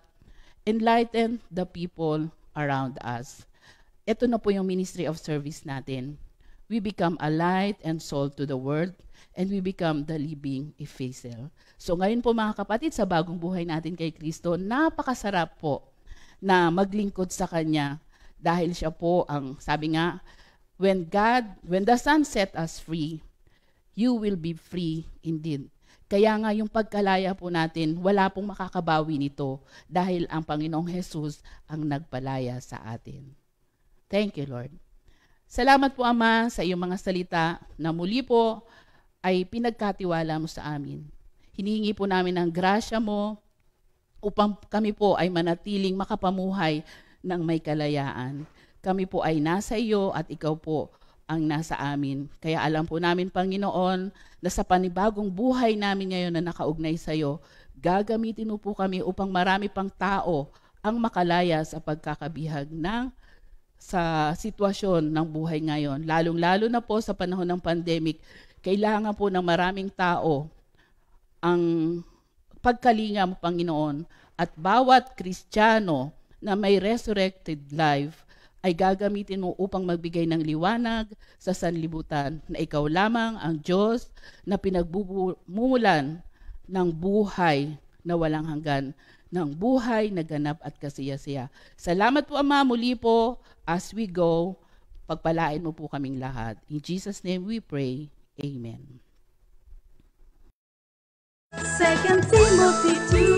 enlighten the people around us. Ito na po yung ministry of service natin. We become a light and salt to the world, and we become the living epistle. So ngayon po mga kapatid, sa bagong buhay natin kay Kristo, napakasarap po na maglingkod sa Kanya dahil siya po ang, sabi nga, when the Son set us free, you will be free indeed. Kaya nga yung pagkalaya po natin, wala pong makakabawi nito dahil ang Panginoong Jesus ang nagpalaya sa atin. Thank you, Lord. Salamat po, Ama, sa iyong mga salita na muli po ay pinagkatiwala mo sa amin. Hinihingi po namin ang grasya mo upang kami po ay manatiling makapamuhay ng may kalayaan. Kami po ay nasa iyo at ikaw po ang nasa amin. Kaya alam po namin, Panginoon, na sa panibagong buhay namin ngayon na nakaugnay sa iyo, gagamitin mo po kami upang marami pang tao ang makalaya sa pagkakabihag sa sitwasyon ng buhay ngayon. Lalong-lalo na po sa panahon ng pandemic, kailangan po ng maraming tao ang pagkalingam, Panginoon, at bawat Kristiyano na may resurrected life ay gagamitin mo upang magbigay ng liwanag sa sanlibutan na ikaw lamang ang Diyos na pinagbubumulan ng buhay na walang hanggan, ng buhay na ganap at kasiyasiya. Salamat po, Ama, muli po as we go, pagpalain mo po kaming lahat. In Jesus' name we pray. Amen. 2 Timothy 2